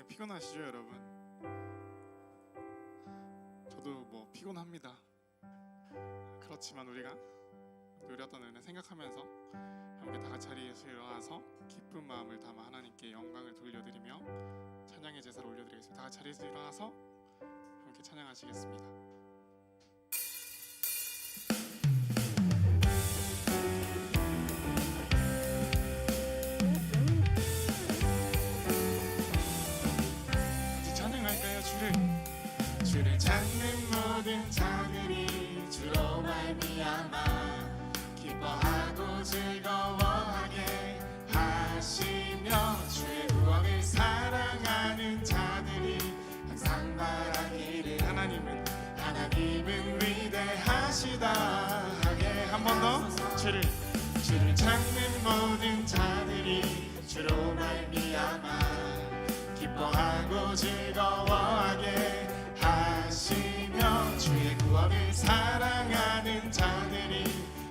피곤하시죠, 여러분? 저도 뭐 피곤합니다. 그렇지만 우리가 누렸던 은혜 생각하면서 함께 다 같이 자리에서 일어나서 기쁜 마음을 담아 하나님께 영광을 돌려드리며 찬양의 제사를 올려드리겠습니다. 다 같이 자리에서 일어나서 함께 찬양하시겠습니다. 주를 찾는 모든 자들이 주로 말미암아 기뻐하고 즐거워하게 하시며 주의 구원을 사랑하는 자들이 항상 말하기를 하나님은 위대하시다 하게. 한 번 더. 주를 찾는 모든 자들이 주로 말미암아 기뻐하고 즐거워하게 하시며 주의 구원을 사랑하는 자들이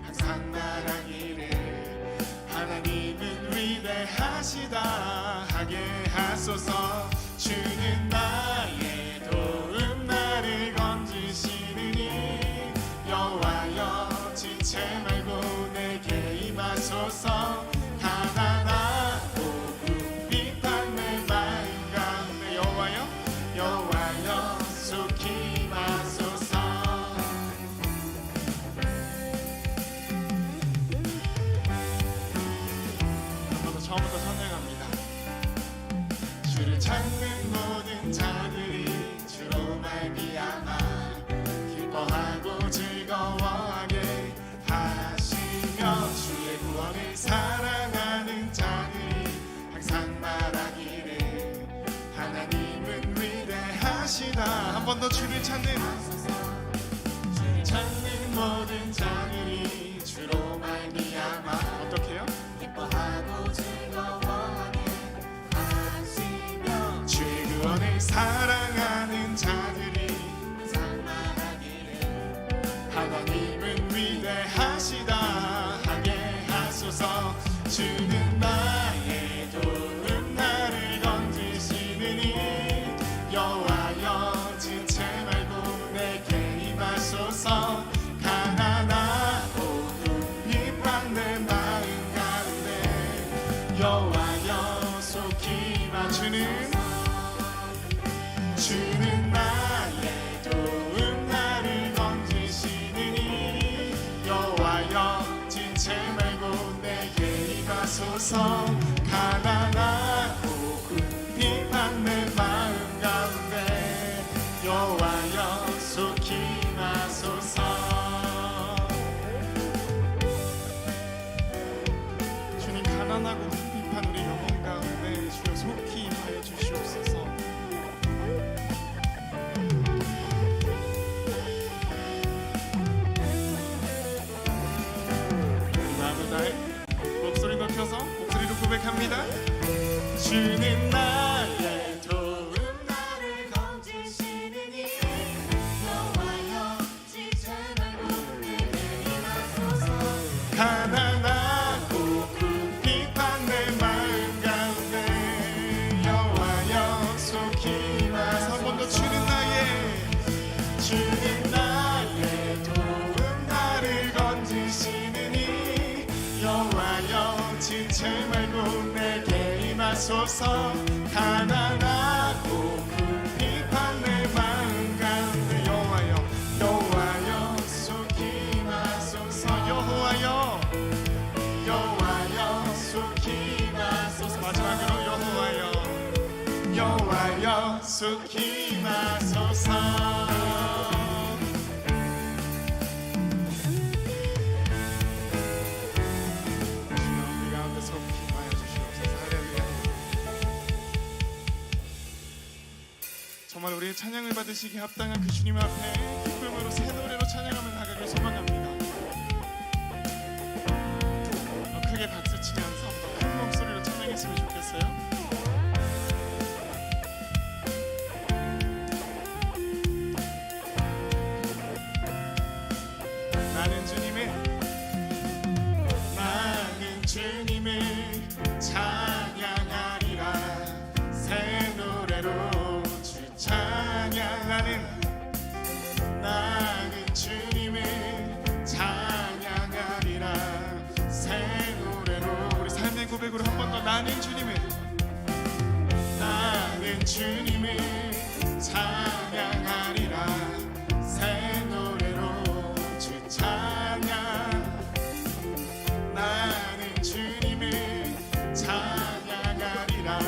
항상 말하기를 하나님은 위대하시다 하게 하소서. 주는 나의 도움 나를 건지시느니 여호와여 지체 말고 내게 임하소서. 처음부터 선행합니다. 주를 찾는 모든 자들이 주로 말미암아 기뻐하고 즐거워하게 하시며 주의 구원을 사랑하는 자들이 항상 말하기를 하나님은 위대하시다. 한 번 더. 주를 찾는 모든 자들이 주로 말미암아 어떻게 해요? 기뻐하고 즐거워하게 하시며 주의 구원을 사랑하는 자들이 항상 말하기를 하나님은 위대하시다 하게 하소서. 주는 나의 도움 나를 건지시느니 여호와여 지체 말고 내게 임하소서. 여호와여 속히 주는 나의 도움 나를 건지시느니 여호와여 지체 말고 내게 임하소서. 가난하고 궁핍한 내 마음 가운데 여호와여 속히 임하소서. 주님 가난하고 궁핍한 우리 영혼 가운데 주여 속히 임하여 주시옵소서. 마음을 다해 목소리 높여서 목소리로 고백합니다. 주는 나의 도움 나를 건지시느니 여호와여 지체 말고 내게 임하소서. 가난하고 궁핍한 내 마음 가운데 여호와여 속히 임하소서. 한 번 더. 주는 나의 도움 나를 건지시느니 여호와여 지체 말고 내게 임하소서. 가난하고 궁핍한 내 마음 가운데 여호와여 속히 임하소서. 여호와여 속히 임하소서. 마지막으로 여호와여 속히 임하소서. 정말 우리의 찬양을 받으시기 합당한 그 주님 앞에 기쁨으로 새 노래로 찬양하며 나가길 소망합니다. 크게 박수치면서 더 큰 목소리로 찬양했으면 좋겠어요. 나는 주님을 찬양하리라. 새 노래로 주님을 찬양하리라. 새 노래로 주 찬양. 나는 주님을 찬양하리라.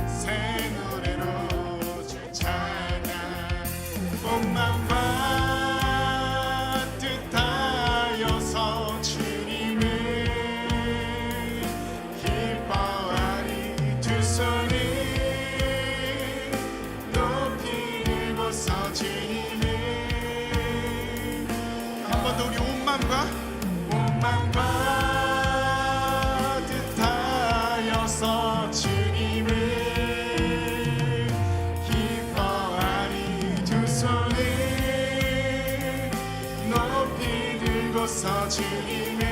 새 노래로 주 찬양. 온 마음과 뜻하여서 주님을 기뻐하리. 두 손을 높이 들고서 주님을 한 번 더 우리 온 마음과 뜻하여서 주님을 기뻐하리. 두 손을 높이 들고서 주님을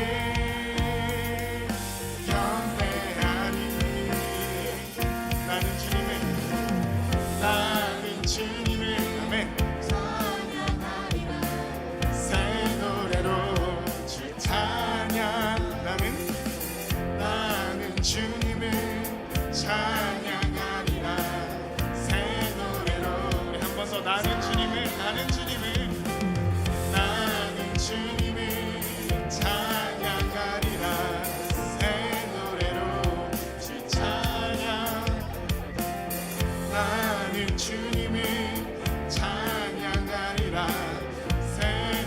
경배하리. 나는 주님을 아멘. 새 노래로 주 찬양. 나는 주님을 찬양하리라. 새 노래로 우리 한 번 더 나는 주님을 찬양하리라. 새 노래로 주 찬양. 나는 주님을 찬양하리라. 새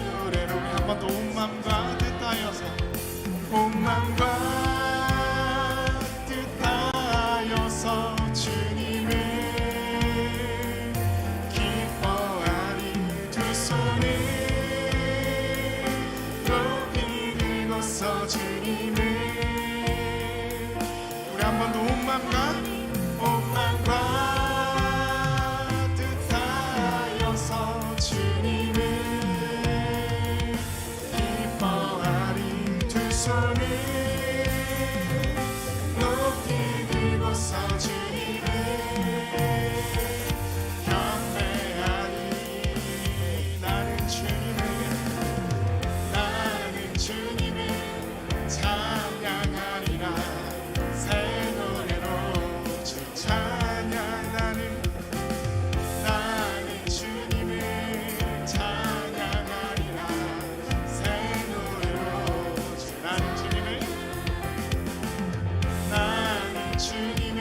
노래로 우리 한 번 더 온 마음과 뜻하여서 온 마음과 뜻하여서 주님을 기뻐하리. 두 손을 높이 들고서 주님을 우리 한 번 더 온 마음과 뜻하여서 주님을 기뻐하리. 두 손을 높이 들고서 주님을 경배하리. 나는 주님을 찬양하리라. 새 노래로 주 찬양. 나는 주님을 찬양하리라. 새 노래로 나는 주님을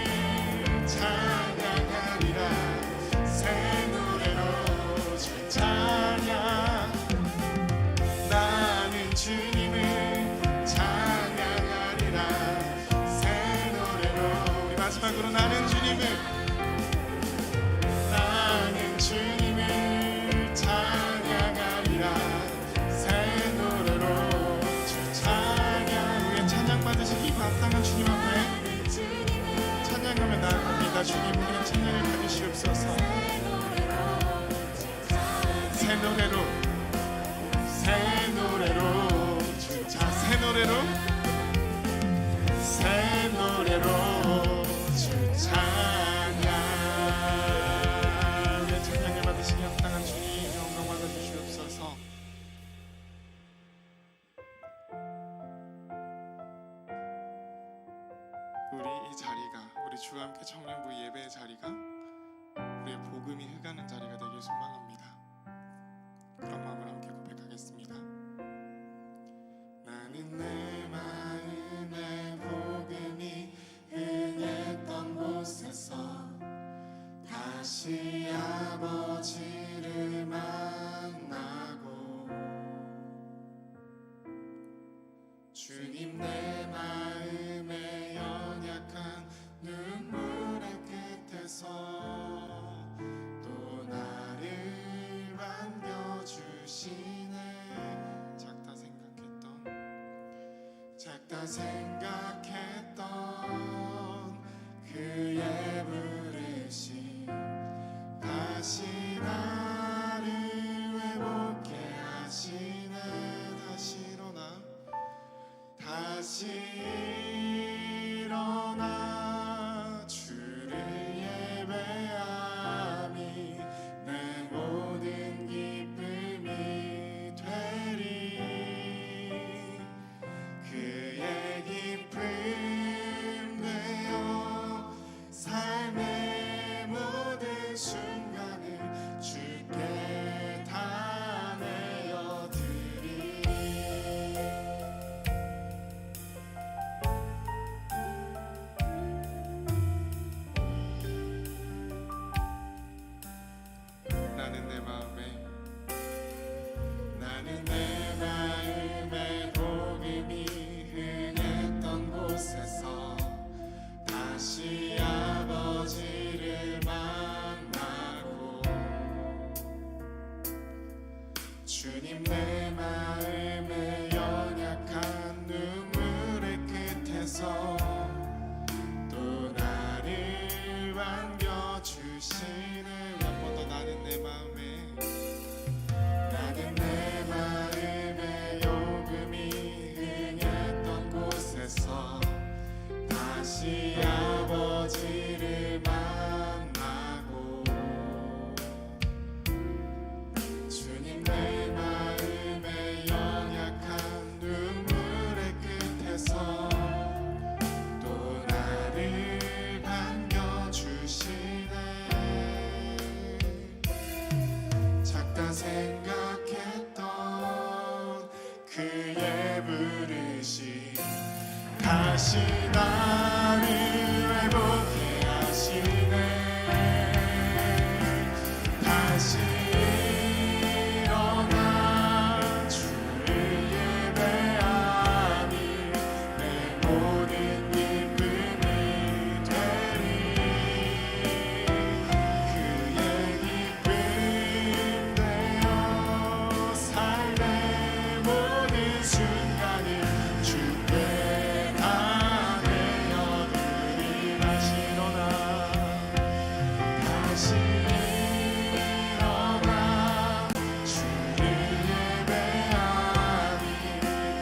찬양하리라. 새 노래로 주 찬양. 나는 주님을 찬양하리라. 새 노래로 우리 마지막으로 나는 주님을 찬양하리라. 새 노래로 주 찬양. 우리의 찬양 받으시기 마땅한 주님 앞에 찬양하며 나아갑니다. 주님 우리의 찬양을 받으시옵소서. 새 노래로 주 찬양. 우리의 찬양을 받으시기 합당한 주님 영광 받아주시옵소서. 우리 이 자리가 우리 주와 함께 청년부 예배의 자리가 우리의 복음이 흐가는 자리가 되길 소망합니다. 그런 마음으로 함께 고백하겠습니다. 나는 내 마음의 복음이 흥했던 곳에서 다시 아버지를 만나고 주님 내 마음의 연약한 눈물의 끝에서 또 나를 반겨주시네. 작다 생각했던 그의 부르심 다시 나를 회복케 하시네. 다시 일어나 주를 예배함이 내 모든 기쁨이 되리. 그의 기쁨 주시네. 우리 한 번 더 나는 내 마음에 요금이 흥했던 곳에서 다시 아버지를 만나고 주님 내 마음의 연약한 눈물의 끝에서 또 나를 반겨주시네. 작다 생각했던 그의 부르심 다시 나를 회복해 하시네. 다시 일어나 주를 예배하니 내 모든 기쁨이 되리. 그의 기쁨 되어 삶의 모든 순간을 주께 다 내어드리. 다시 일어나 주를 예배하니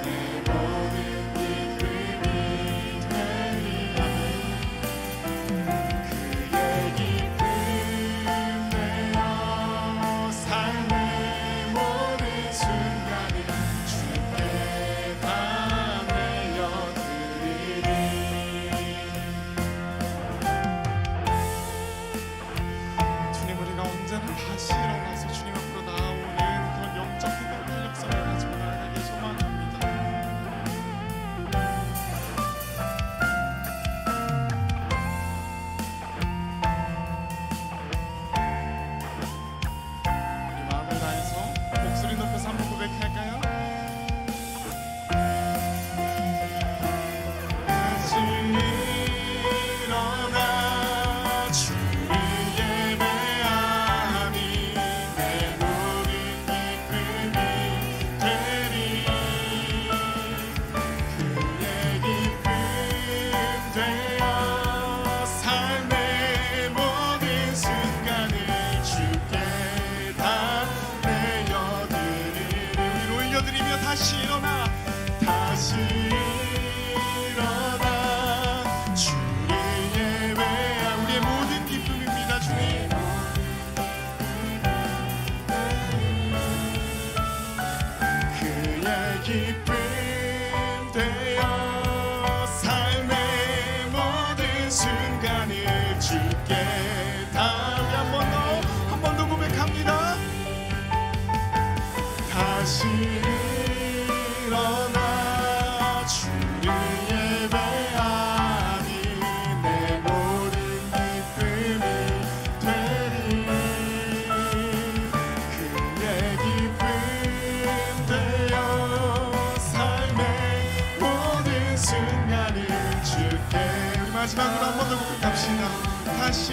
내 모든 기쁨이 되리. 그의 기쁨 되어 삶의 모든 순간을 주께 다 내어드리리. 주님, 우리가 언제나 다시 일어나서 주님 앞으로 나아오는 그런 영적 기쁨 활력성을 가지고 나아가길 소망합니다. 우리 마음을 다해서 목소리 높여서 한번 고백할까요? 다시 일어나 주를 예배하니 내 모든 기쁨이 되리. 그의 기쁨 되어 삶의 모든 순간을 주께 다 내어드리리. 우리를 올려드리며 다시 일어나 주를 예배하. 우리의 모든 기쁨입니다. 주님, 그의 기쁨 되어 삶의 모든 순간을 주께 다. 우리 한 번 더 고백합니다. 다시 일어나 주를 예배하니 내 모든 기쁨이 되리. 그의 기쁨 되어 삶의 모든 순간을 주께. 우리 마지막으로 한 번 더 고백합시다. 다시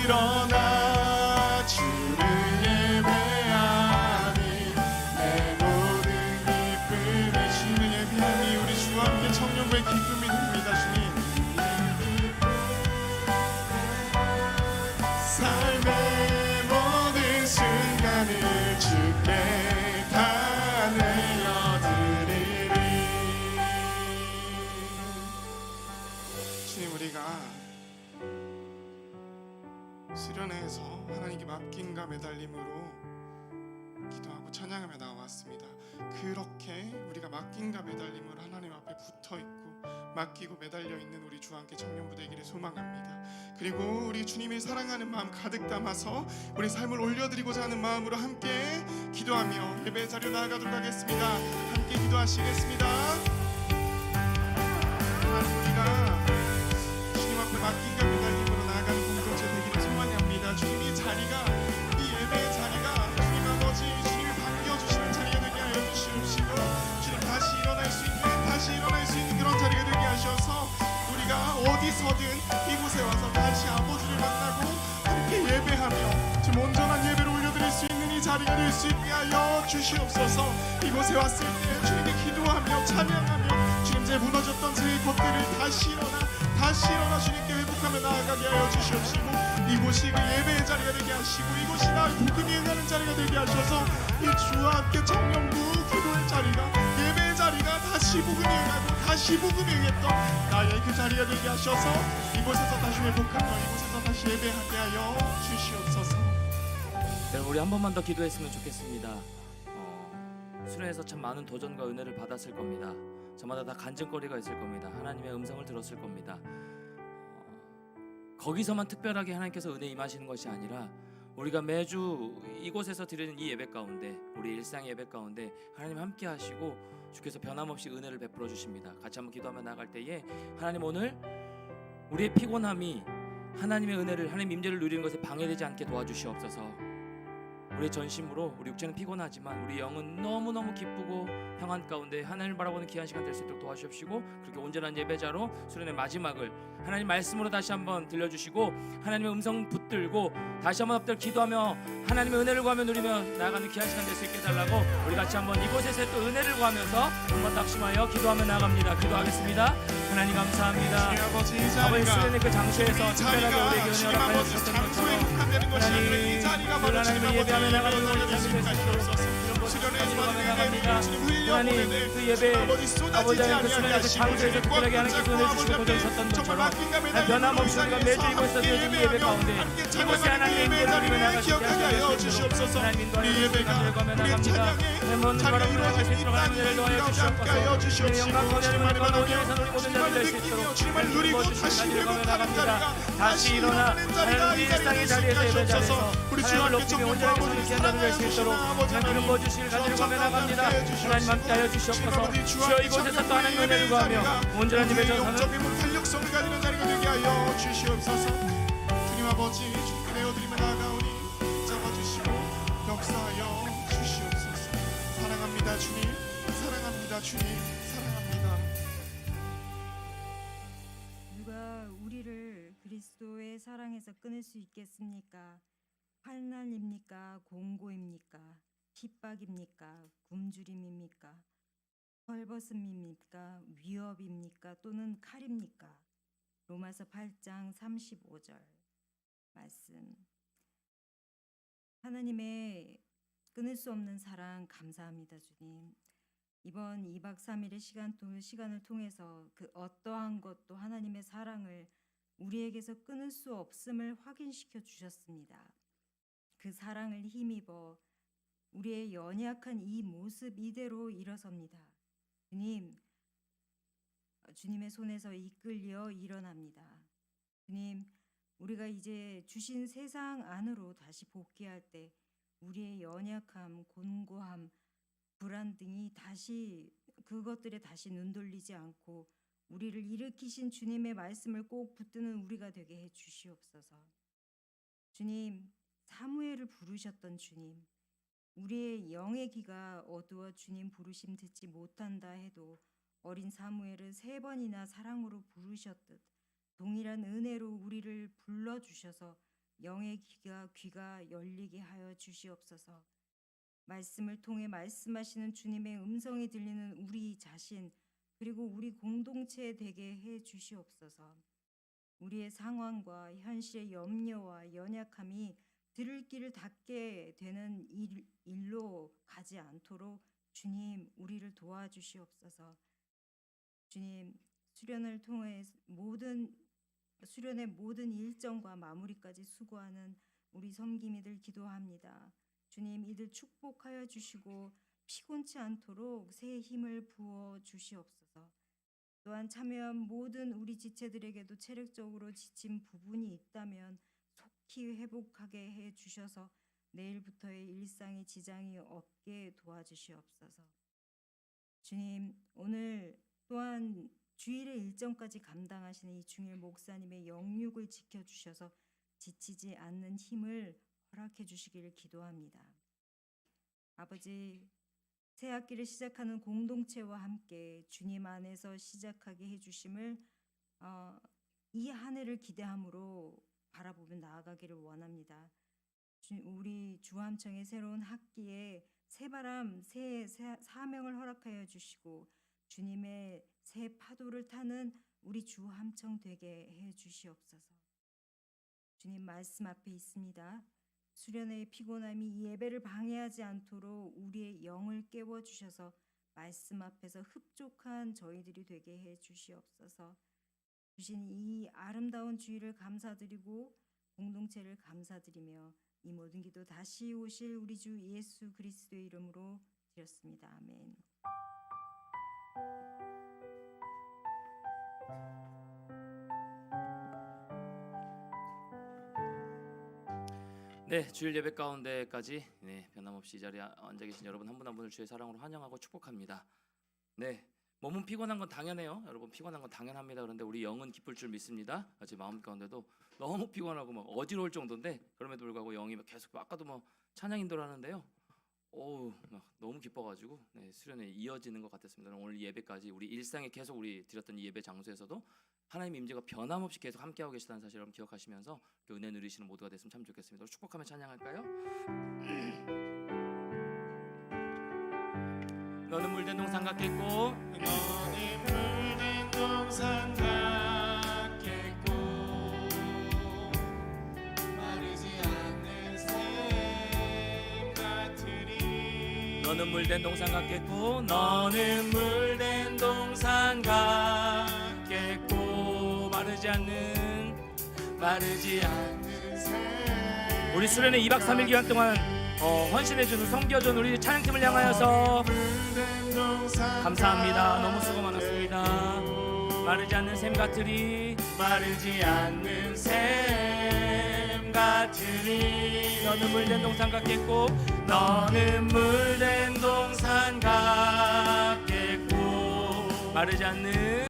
일어나 주를 예배하니 내 모든 기쁨이. 주님의 예배함이 우리 주와 함께 청년부의 기쁨이 됩니다. 주님, 삶의 모든 순간을 주께 다 내어드리리. 주님, 우리가 수련회에서 하나님께 맡김과 매달림으로 기도하고 찬양하며 나왔습니다. 그렇게 우리가 맡김과 매달림으로 하나님 앞에 붙어있고 맡기고 매달려 있는 우리 주와 함께 청년부 되기를 소망합니다. 그리고 우리 주님을 사랑하는 마음 가득 담아서 우리 삶을 올려드리고자 하는 마음으로 함께 기도하며 예배 자리로 나아가도록 하겠습니다. 함께 기도하시겠습니다. 우리가 주님 앞에 맡김과 매달림으로 나아가는 공동체 되기를 소망합니다. 주님, 이 자리가, 이 예배의 자리가 주님 아버지 주님을 반겨주시는 자리가 되게 하여 주시옵시고, 주님 다시 일어날 수 있는 그런 자리가 되게 하셔서 우리가 어디서든 이곳에 와서 다시 아버지를 만나고 함께 예배하며 지금 온전한 예배를 올려드릴 수 있는 이 자리가 될 수 있게 하여 주시옵소서. 이곳에 왔을 때 주님께 기도하며 찬양하며 주님 이제 무너졌던 제 것들을 다시 일어나 주님께 회복하며 나아가게 하여 주시옵시고, 이곳이 그 예배의 자리가 되게 하시고, 이곳이 나의 복음이 응하는 자리가 되게 하셔서 이 주와 함께 청년부 기도의 자리가, 예배의 자리가 다시 복음이 응하고 다시 복음이 응했던 나의 그 자리가 되게 하셔서 이곳에서 다시 회복하며 이곳에서 다시 예배하게 하여 주시옵소서. 네, 우리 한 번만 더 기도했으면 좋겠습니다. 수련에서 참 많은 도전과 은혜를 받았을 겁니다. 저마다 다 간증거리가 있을 겁니다. 하나님의 음성을 들었을 겁니다. 거기서만 특별하게 하나님께서 은혜 임하시는 것이 아니라 우리가 매주 이곳에서 드리는 이 예배 가운데, 우리 일상 예배 가운데 하나님 함께 하시고 주께서 변함없이 은혜를 베풀어 주십니다. 같이 한번 기도하며 나갈 때에 하나님, 오늘 우리의 피곤함이 하나님의 은혜를, 하나님 임재를 누리는 것에 방해되지 않게 도와주시옵소서. 우리의 전심으로, 우리 육체는 피곤하지만 우리 영은 너무너무 기쁘고 평안 가운데 하나님을 바라보는 귀한 시간 될 수 있도록 도와주십시고, 그렇게 온전한 예배자로 수련의 마지막을 하나님 말씀으로 다시 한번 들려주시고, 하나님의 음성 붙들고 다시 한번 엎드려 기도하며 하나님의 은혜를 구하며 누리며 나아가는 귀한 시간 될 수 있게 해달라고, 우리 같이 한번 이곳에서 또 은혜를 구하면서 한번 낙심하여 기도하며 나아갑니다. 기도하겠습니다. 하나님 감사합니다. 아버지, 수련의 그 장소에서 특별하게 우리에게 은혜 허락하여 주셨던 것처럼 하나님, 하나님을 예배하며 나가는 우리 삶이 될 수 있도록 수련의 나갑니다. 하나님, 그 예배 아버지 하나님, 그 수련의 그 장소에서 특별하게 하나님께서 은혜 주시고 도전하셨던 것처럼 변함없이 우리가 매주 이곳에서 드리는 예배 가운데 이곳에 하나님의 임재를 누리며 나가시게 하여 주시옵소서. 하나님 인도하여 주시옵소서. 가며 나갑니다. 내 모든 바람을 나갈 수 있도록 하나님 은혜를 더하여 주시옵소서. 내 영광 거절을 받는 원에서 우리 모든 자들 될 수 있도록 하나님 누리고 주시옵소서. 가며 나갑니다. 다시 일어나 하나님 우리 일상의 자리에서 예배 자리에서 하나님을 높이며 온전하게 서는 귀한 자들 될 수 있도록 하나님 기름 부어주시길 가지고 가며 나갑니다. 하나님 함께하여 주시옵소서. 주여 이곳에서 또 하나님 은혜를 구하며 온전한 예배 전선을 탄력성을 가지는 자리가 되게 하여 주시옵소서. 주님 아버지, 주님께 내어드리며 나아가오니 잡아주시고 역사하여 주시옵소서. 사랑합니다 주님, 사랑합니다 주님, 사랑합니다. 누가 우리를 그리스도의 사랑에서 끊을 수 있겠습니까? 환난입니까? 공고입니까? 핍박입니까? 굶주림입니까? 헐벗음입니까? 위협입니까? 또는 칼입니까? 로마서 8장 35절 말씀. 하나님의 끊을 수 없는 사랑 감사합니다 주님. 이번 2박 3일의 시간을 통해서 그 어떠한 것도 하나님의 사랑을 우리에게서 끊을 수 없음을 확인시켜 주셨습니다. 그 사랑을 힘입어 우리의 연약한 이 모습 이대로 일어섭니다. 주님, 주님의 손에서 이끌려 일어납니다. 주님, 우리가 이제 주신 세상 안으로 다시 복귀할 때 우리의 연약함, 곤고함, 불안 등이 다시 그것들에 다시 눈 돌리지 않고 우리를 일으키신 주님의 말씀을 꼭 붙드는 우리가 되게 해 주시옵소서. 주님, 사무엘을 부르셨던 주님, 우리의 영의 귀가 어두워 주님 부르심 듣지 못한다 해도 어린 사무엘을 3번이나 사랑으로 부르셨듯 동일한 은혜로 우리를 불러주셔서 영의 귀가 열리게 하여 주시옵소서. 말씀을 통해 말씀하시는 주님의 음성이 들리는 우리 자신, 그리고 우리 공동체에 되게 해 주시옵소서. 우리의 상황과 현실의 염려와 연약함이 들을 길을 닫게 되는 일로 가지 않도록 주님 우리를 도와주시옵소서. 주님, 수련을 통해 수련의 모든 일정과 마무리까지 수고하는 우리 섬김이들 기도합니다. 주님, 이들 축복하여 주시고 피곤치 않도록 새 힘을 부어 주시옵소서. 또한 참여한 모든 우리 지체들에게도 체력적으로 지친 부분이 있다면 속히 회복하게 해 주셔서 내일부터의 일상에 지장이 없게 도와주시옵소서. 주님, 오늘 또한 주일의 일정까지 감당하시는 이 중일 목사님의 영육을 지켜주셔서 지치지 않는 힘을 허락해 주시기를 기도합니다. 아버지, 새 학기를 시작하는 공동체와 함께 주님 안에서 시작하게 해주심을 이 한 해를 기대함으로 바라보며 나아가기를 원합니다. 우리 주함청의 새로운 학기에 새바람, 새 사명을 허락하여 주시고 주님의 새 파도를 타는 우리 주 함청 되게 해 주시옵소서. 주님 말씀 앞에 있습니다. 수련회의 피곤함이 이 예배를 방해하지 않도록 우리의 영을 깨워 주셔서 말씀 앞에서 흡족한 저희들이 되게 해 주시옵소서. 주신 이 아름다운 주의를 감사드리고 공동체를 감사드리며 이 모든 기도 다시 오실 우리 주 예수 그리스도의 이름으로 드렸습니다. 아멘. 네, 주일 예배 가운데까지 변함없이 이 자리에 앉아 계신 여러분 한 분 한 분을 주의 사랑으로 환영하고 축복합니다. 네, 몸은 피곤한 건 당연해요. 여러분 피곤한 건 당연합니다. 그런데 우리 영은 기쁠 줄 믿습니다. 제 마음 가운데도 너무 피곤하고 막 어지러울 정도인데 그럼에도 불구하고 영이 막 계속 아까도 뭐 찬양 인도를 하는데요. 막 너무 기뻐가지고 수련회 이어지는 것 같았습니다. 오늘 예배까지 우리 일상에 계속 우리 드렸던 이 예배 장소에서도 하나님의 임재가 변함없이 계속 함께하고 계시다는 사실 여러분 기억하시면서 은혜 누리시는 모두가 됐으면 참 좋겠습니다. 축복하며 찬양할까요? 너는 물된 동산 같겠고 너는 물된 동산 같겠고 마르지 않는 샘 같으리. 너는 물된 동산 같겠고 너는 물된 동산 같겠고 마르지 않는 샘. 우리 수련회 2박 3일 기간 동안 헌신해준 섬겨준 우리 찬양팀을 향하여서 감사합니다. 너무 수고 많았습니다. 마르지 않는 샘 같으리 마르지 않는 샘 같으리. 너는 물된 동산 같겠고 너는 물된 동산 같겠고 마르지 않는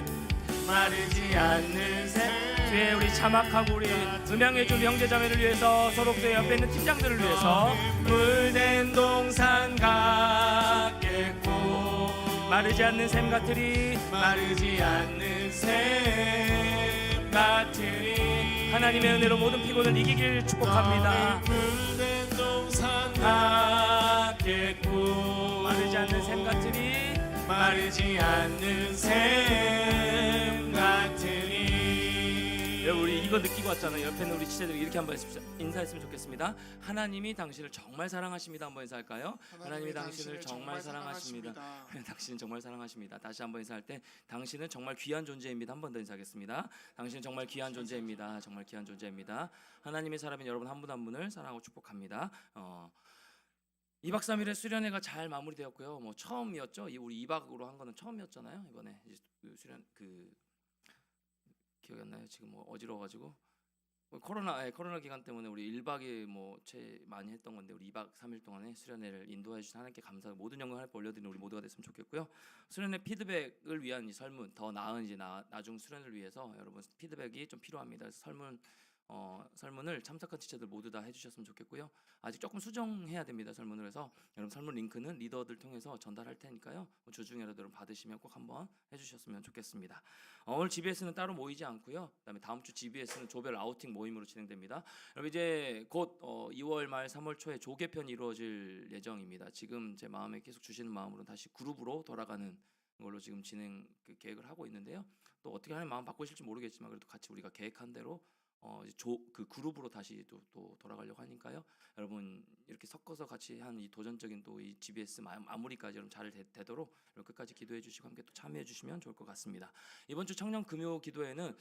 샘. 뒤에 우리 자막하고 우리 음향해준 형제자매를 위해서 소록교회 옆에 있는 팀장들을 위해서 물된 동산 같겠고 마르지 않는 샘 같으리 마르지 않는 샘 같으리. 하나님의 은혜로 모든 피곤을 이기길 축복합니다. 물된 동산 같겠고 마르지 않는 샘 같으리 마르지 않는 샘 같으리. 우리 이거 느끼고 왔잖아요. 옆에 있는 우리 지체들이 이렇게 한번 인사했으면 좋겠습니다. 하나님이 당신을 정말 사랑하십니다. 한번 인사할까요? 하나님이 당신을 정말 사랑하십니다. 당신은 정말 사랑하십니다. 다시 한번 인사할 때 당신은 정말 귀한 존재입니다. 한 번 더 인사하겠습니다. 당신은 정말 귀한 존재입니다. 정말 귀한 존재입니다. 하나님의 사람인 여러분 한 분 한 분을 사랑하고 축복합니다. 2박 3일의 수련회가 잘 마무리되었고요. 뭐 처음이었죠. 우리 2박으로 한 거는 처음이었잖아요. 이번에 이제 수련 기억이 안 나요. 지금 뭐 어지러워가지고 코로나 기간 때문에 우리 1박에 뭐 제일 많이 했던 건데 우리 2박 3일 동안에 수련회를 인도해 주신 하나님께 감사하고 모든 영광을 올려드리는 우리 모두가 됐으면 좋겠고요. 수련회 피드백을 위한 이 설문, 더 나은 이제 나중 수련을 위해서 여러분 피드백이 좀 필요합니다. 그래서 설문을 참석한 지체들 모두 다 해주셨으면 좋겠고요. 아직 조금 수정해야 됩니다. 설문을 해서 여러분 설문 링크는 리더들 통해서 전달할 테니까요. 주중에라도 여러분 받으시면 꼭 한번 해주셨으면 좋겠습니다. 오늘 GBS는 따로 모이지 않고요. 그다음에 다음 주 GBS는 조별 아우팅 모임으로 진행됩니다. 여러분 이제 곧 2월 말 3월 초에 조개편이 이루어질 예정입니다. 지금 제 마음에 계속 주시는 마음으로 다시 그룹으로 돌아가는 걸로 지금 진행 계획을 하고 있는데요. 또 어떻게 하나님 마음 바꾸실지 모르겠지만 그래도 같이 우리가 계획한 대로 그 그룹으로 다시 또 돌아가려고 하니까요. 여러분 이렇게 섞어서 같이 한 이 도전적인 또 이 GBS 마무리까지 여러분 잘 되도록 끝까지 기도해 주시고 함께 또 참여해 주시면 좋을 것 같습니다. 이번 주 청년 금요 기도회는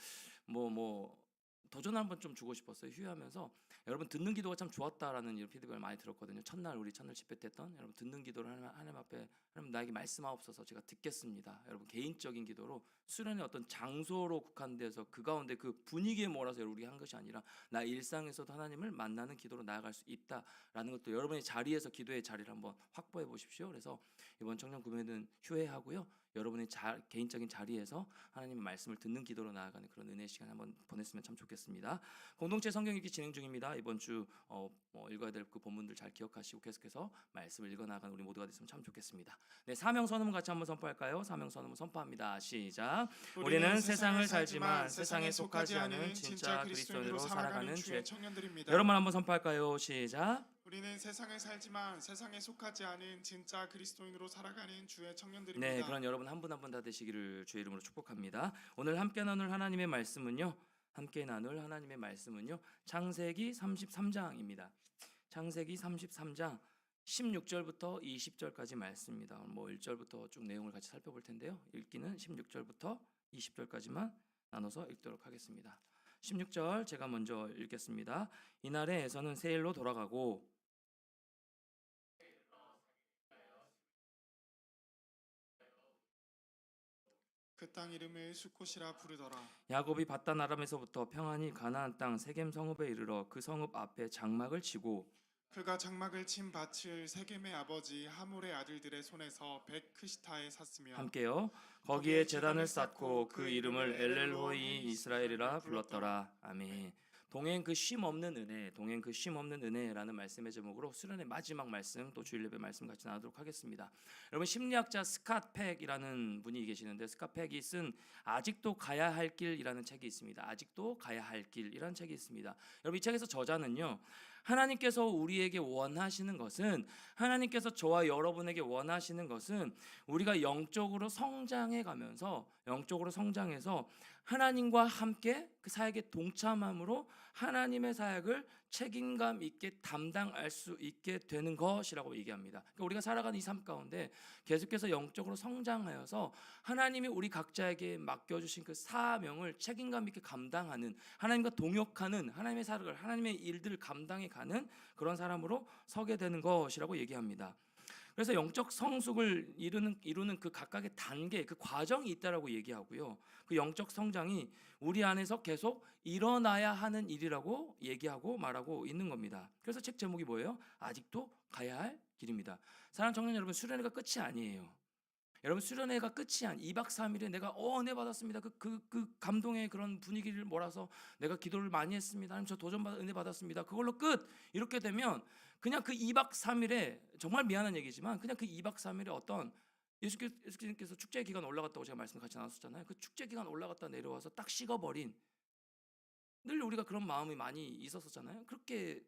도전을 한번 좀 주고 싶었어요. 휴회하면서 여러분 듣는 기도가 참 좋았다라는 이런 피드백을 많이 들었거든요. 우리 첫날 집회 때 했던 여러분 듣는 기도를 하나님 앞에 하나님 나에게 말씀하옵소서 제가 듣겠습니다. 여러분 개인적인 기도로 수련의 어떤 장소로 국한돼서 그 가운데 그 분위기에 몰아서 우리 한 것이 아니라 나 일상에서도 하나님을 만나는 기도로 나아갈 수 있다라는 것도 여러분의 자리에서 기도의 자리를 한번 확보해 보십시오. 그래서 이번 청년 금요일은 휴회하고요. 여러분의 개인적인 자리에서 하나님의 말씀을 듣는 기도로 나아가는 그런 은혜의 시간 한번 보냈으면 참 좋겠습니다. 공동체 성경 읽기 진행 중입니다. 이번 주 읽어야 될 그 본문들 잘 기억하시고 계속해서 말씀을 읽어 나가는 우리 모두가 됐으면 참 좋겠습니다. 네, 사명 선언문 같이 한번 선포할까요? 사명 선언문 선포합니다. 시작. 우리는 세상을 살지만 세상에 속하지 않은 진짜 그리스도인으로 살아가는 주의 청년들입니다. 여러분 한번 선포할까요? 시작. 우리는 세상을 살지만 세상에 속하지 않은 진짜 그리스도인으로 살아가는 주의 청년들입니다. 네, 그런 여러분 한 분 한 분 다 되시기를 주의 이름으로 축복합니다. 오늘 함께 나눌 하나님의 말씀은요. 창세기 33장입니다. 창세기 33장 16절부터 20절까지 말씀입니다. 뭐 1절부터 쭉 내용을 같이 살펴볼 텐데요. 읽기는 16절부터 20절까지만 나눠서 읽도록 하겠습니다. 16절 제가 먼저 읽겠습니다. 이날에 에서는 세일로 돌아가고 그 땅 이름을 숫곳이라 부르더라. 야곱이 밧단 아람에서부터 평안히 가나안 땅 세겜 성읍에 이르러 그 성읍 앞에 장막을 치고 그가 장막을 친 밭을 세겜의 아버지 하몰의 아들들의 손에서 백크시타에 샀으며 함께요. 거기에 제단을 쌓고 그 이름을 엘렐호이 이스라엘이라 불렀더라. 아멘. 동행 그 쉼 없는 은혜라는 말씀의 제목으로 수련의 마지막 말씀 또 주일 예배 말씀 같이 나누도록 하겠습니다. 여러분 심리학자 스캇 팩이라는 분이 계시는데 스캇 팩이 쓴 아직도 가야 할 길이라는 책이 있습니다. 아직도 가야 할 길이라는 책이 있습니다. 여러분 이 책에서 저자는요. 하나님께서 우리에게 원하시는 것은 하나님께서 저와 여러분에게 원하시는 것은 우리가 영적으로 성장해서 하나님과 함께 그 사역에 동참함으로 하나님의 사역을 책임감 있게 담당할 수 있게 되는 것이라고 얘기합니다. 그러니까 우리가 살아가는 이 삶 가운데 계속해서 영적으로 성장하여서 하나님이 우리 각자에게 맡겨주신 그 사명을 책임감 있게 감당하는 하나님과 동역하는 하나님의 사역을 하나님의 일들을 감당해 가는 그런 사람으로 서게 되는 것이라고 얘기합니다. 그래서 영적 성숙을 이루는 그 각각의 단계, 그 과정이 있다라고 얘기하고요. 그 영적 성장이 우리 안에서 계속 일어나야 하는 일이라고 얘기하고 말하고 있는 겁니다. 그래서 책 제목이 뭐예요? 아직도 가야 할 길입니다. 사랑하는 청년 여러분, 수련회가 끝이 아니에요. 여러분 수련회가 끝이 2박 3일에 내가 은혜 받았습니다. 그 감동의 그런 분위기를 몰아서 내가 기도를 많이 했습니다. 하나님 저 도전받아 은혜 받았습니다. 그걸로 끝. 이렇게 되면 그냥 그 2박 3일에 정말 미안한 얘기지만 그냥 그 2박 3일에 어떤 예수님께서 축제 기간 올라갔다고 제가 말씀 같이 나눴었잖아요. 그 축제 기간 올라갔다 내려와서 딱 식어버린 늘 우리가 그런 마음이 많이 있었었잖아요. 그렇게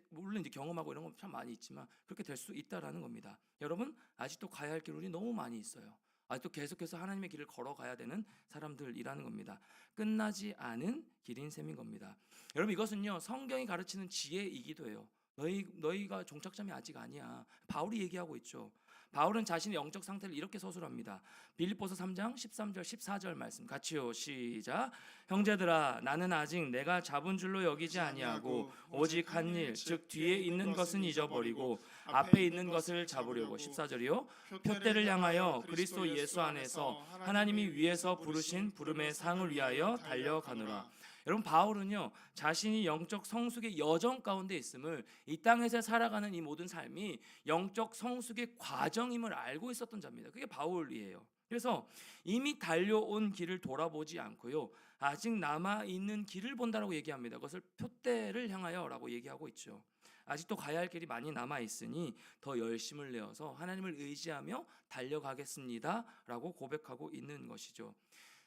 물론 이제 경험하고 이런 건 참 많이 있지만 그렇게 될 수 있다라는 겁니다. 여러분 아직도 가야 할 길 우리 너무 많이 있어요. 아직도 계속해서 하나님의 길을 걸어가야 되는 사람들이라는 겁니다. 끝나지 않은 길인 셈인 겁니다. 여러분 이것은요 성경이 가르치는 지혜이기도 해요. 너희가 종착점이 아직 아니야. 바울이 얘기하고 있죠. 바울은 자신의 영적 상태를 이렇게 서술합니다. 빌립보서 3장 13절 14절 말씀 같이요. 시작. 형제들아 나는 아직 내가 잡은 줄로 여기지 아니하고 오직 한 일 즉 뒤에 있는 것은 잊어버리고 앞에 있는 것을 잡으려고 14절이요. 표대를 향하여 그리스도 예수 안에서 하나님이 위에서 부르신 부름의 상을 위하여 달려가노라. 여러분 바울은요 자신이 영적 성숙의 여정 가운데 있음을 이 땅에서 살아가는 이 모든 삶이 영적 성숙의 과정임을 알고 있었던 자입니다. 그게 바울이에요. 그래서 이미 달려온 길을 돌아보지 않고요 아직 남아있는 길을 본다라고 얘기합니다. 그것을 표대를 향하여라고 얘기하고 있죠. 아직도 가야 할 길이 많이 남아있으니 더 열심을 내어서 하나님을 의지하며 달려가겠습니다 라고 고백하고 있는 것이죠.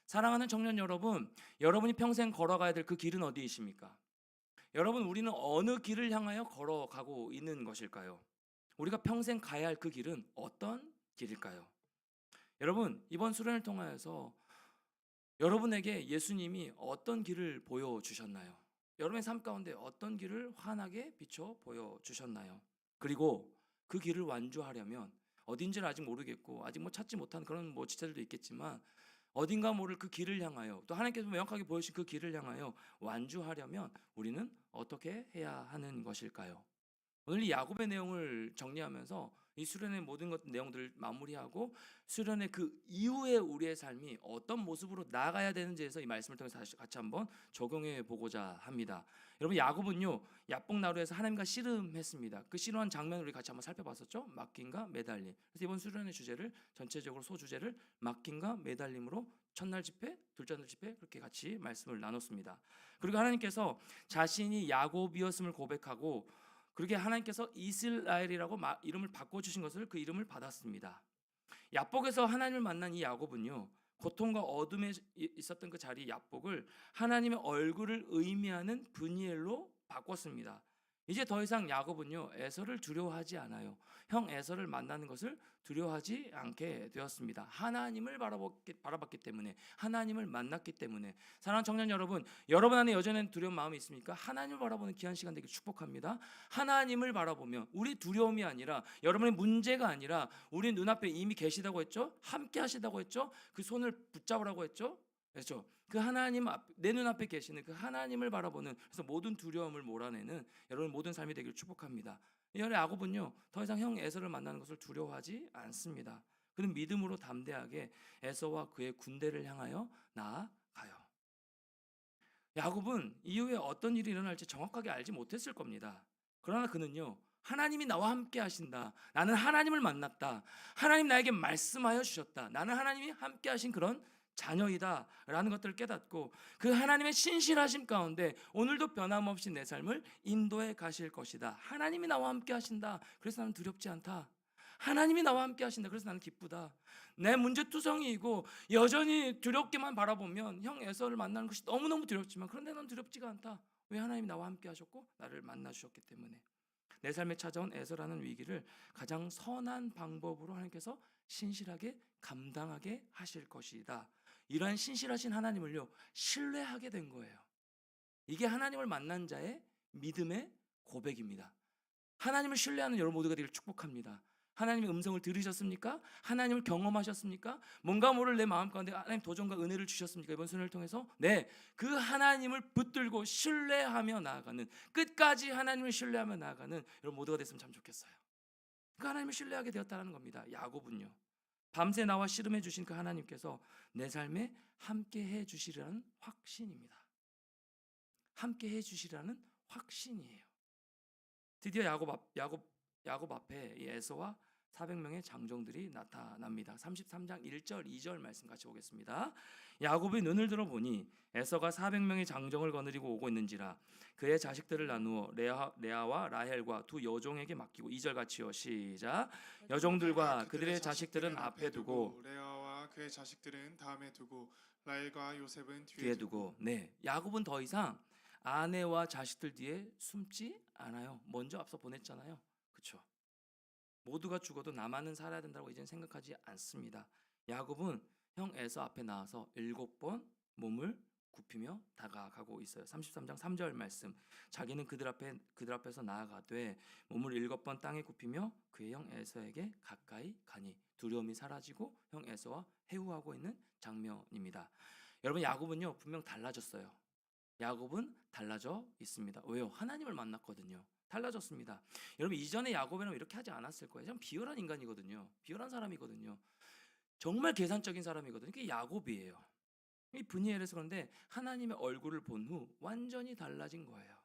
사랑하는 청년 여러분, 여러분이 평생 걸어가야 될 그 길은 어디이십니까? 여러분, 우리는 어느 길을 향하여 걸어가고 있는 것일까요? 우리가 평생 가야 할 그 길은 어떤 길일까요? 여러분, 이번 수련을 통하여서 여러분에게 예수님이 어떤 길을 보여주셨나요? 여러분의 삶 가운데 어떤 길을 환하게 비춰 보여주셨나요? 그리고 그 길을 완주하려면 어딘지를 아직 모르겠고 아직 찾지 못한 그런 지체들도 있겠지만 어딘가 모를 그 길을 향하여 또 하나님께서 명확하게 보여주신 그 길을 향하여 완주하려면 우리는 어떻게 해야 하는 것일까요? 오늘 이 야곱의 내용을 정리하면서 이 수련의 모든 내용들을 마무리하고 수련의 그 이후에 우리의 삶이 어떤 모습으로 나아가야 되는지에서 이 말씀을 통해서 같이 한번 적용해 보고자 합니다. 여러분 야곱은요 야복나루에서 하나님과 씨름했습니다. 그 씨름한 장면을 우리 같이 한번 살펴봤었죠. 맡김과 매달림. 그래서 이번 수련의 주제를 전체적으로 소주제를 맡김과 매달림으로 첫날 집회, 둘째 날 집회 그렇게 같이 말씀을 나눴습니다. 그리고 하나님께서 자신이 야곱이었음을 고백하고 그렇게 하나님께서 이스라엘이라고 이름을 바꿔주신 것을 그 이름을 받았습니다. 야복에서 하나님을 만난 이 야곱은요 고통과 어둠에 있었던 그 자리 야복을 하나님의 얼굴을 의미하는 브니엘로 바꿨습니다. 이제 더 이상 야곱은요 에서를 두려워하지 않아요. 형 에서를 만나는 것을 두려워하지 않게 되었습니다. 하나님을 바라봤기 때문에, 하나님을 만났기 때문에. 사랑하는 청년 여러분, 여러분 안에 여전히 두려운 마음이 있습니까? 하나님을 바라보는 귀한 시간 되길 축복합니다. 하나님을 바라보면 우리 두려움이 아니라, 여러분의 문제가 아니라, 우리 눈앞에 이미 계시다고 했죠? 함께 하시다고 했죠? 그 손을 붙잡으라고 했죠? 그렇죠? 그 하나님 내 눈앞에 계시는 그 하나님을 바라보는, 그래서 모든 두려움을 몰아내는 여러분 모든 삶이 되기를 축복합니다. 이 열의 야곱은요 더 이상 형 에서를 만나는 것을 두려워하지 않습니다. 그는 믿음으로 담대하게 에서와 그의 군대를 향하여 나아가요. 야곱은 이후에 어떤 일이 일어날지 정확하게 알지 못했을 겁니다. 그러나 그는요 하나님이 나와 함께 하신다, 나는 하나님을 만났다, 하나님 나에게 말씀하여 주셨다, 나는 하나님이 함께 하신 그런 자녀이다 라는 것들을 깨닫고, 그 하나님의 신실하심 가운데 오늘도 변함없이 내 삶을 인도해 가실 것이다. 하나님이 나와 함께 하신다, 그래서 나는 두렵지 않다. 하나님이 나와 함께 하신다, 그래서 나는 기쁘다. 내 문제투성이이고 여전히 두렵게만 바라보면 형 에서를 만나는 것이 너무너무 두렵지만, 그런데 넌 두렵지가 않다. 왜? 하나님이 나와 함께 하셨고 나를 만나 주셨기 때문에. 내 삶에 찾아온 에서라는 위기를 가장 선한 방법으로 하나님께서 신실하게 감당하게 하실 것이다. 이러한 신실하신 하나님을요 신뢰하게 된 거예요. 이게 하나님을 만난 자의 믿음의 고백입니다. 하나님을 신뢰하는 여러분 모두가 되기를 축복합니다. 하나님의 음성을 들으셨습니까? 하나님을 경험하셨습니까? 뭔가 모를 내 마음 가운데 하나님 도전과 은혜를 주셨습니까? 이번 수련을 통해서 네, 그 하나님을 붙들고 신뢰하며 나아가는, 끝까지 하나님을 신뢰하며 나아가는 여러분 모두가 됐으면 참 좋겠어요. 그 하나님을 신뢰하게 되었다는 겁니다. 야곱은요 밤새 나와 씨름해 주신 그 하나님께서 내 삶에 함께 해 주시라는 확신입니다. 함께 해 주시라는 확신이에요. 드디어 야곱 앞에 이 에서와 400명의 장정들이 나타납니다. 33장 1절 2절 말씀 같이 보겠습니다. 야곱이 눈을 들어 보니 에서가 400명의 장정을 거느리고 오고 있는지라 그의 자식들을 나누어 레아와 라헬과 두 여종에게 맡기고, 2절 같이요 시작. 여종들과 그들의 자식들은 앞에 두고 레아와 그의 자식들은 다음에 두고 라헬과 요셉은 뒤에 두고. 네, 야곱은 더 이상 아내와 자식들 뒤에 숨지 않아요. 먼저 앞서 보냈잖아요. 그렇죠? 모두가 죽어도 나만은 살아야 된다고 이제는 생각하지 않습니다. 야곱은 형 에서 앞에 나와서 7번 몸을 굽히며 다가가고 있어요. 33장 3절 말씀. 자기는 그들 앞에서 나아가되 몸을 7번 땅에 굽히며 그의 형 에서에게 가까이 가니, 두려움이 사라지고 형 에서와 회유하고 있는 장면입니다. 여러분 야곱은요 분명 달라졌어요. 야곱은 달라져 있습니다. 왜요? 하나님을 만났거든요. 달라졌습니다. 여러분 이전에 야곱이라면 이렇게 하지 않았을 거예요. 참 비열한 인간이거든요. 비열한 사람이거든요. 정말 계산적인 사람이거든요. 그게 야곱이에요. 이 브니엘에서. 그런데 하나님의 얼굴을 본 후 완전히 달라진 거예요.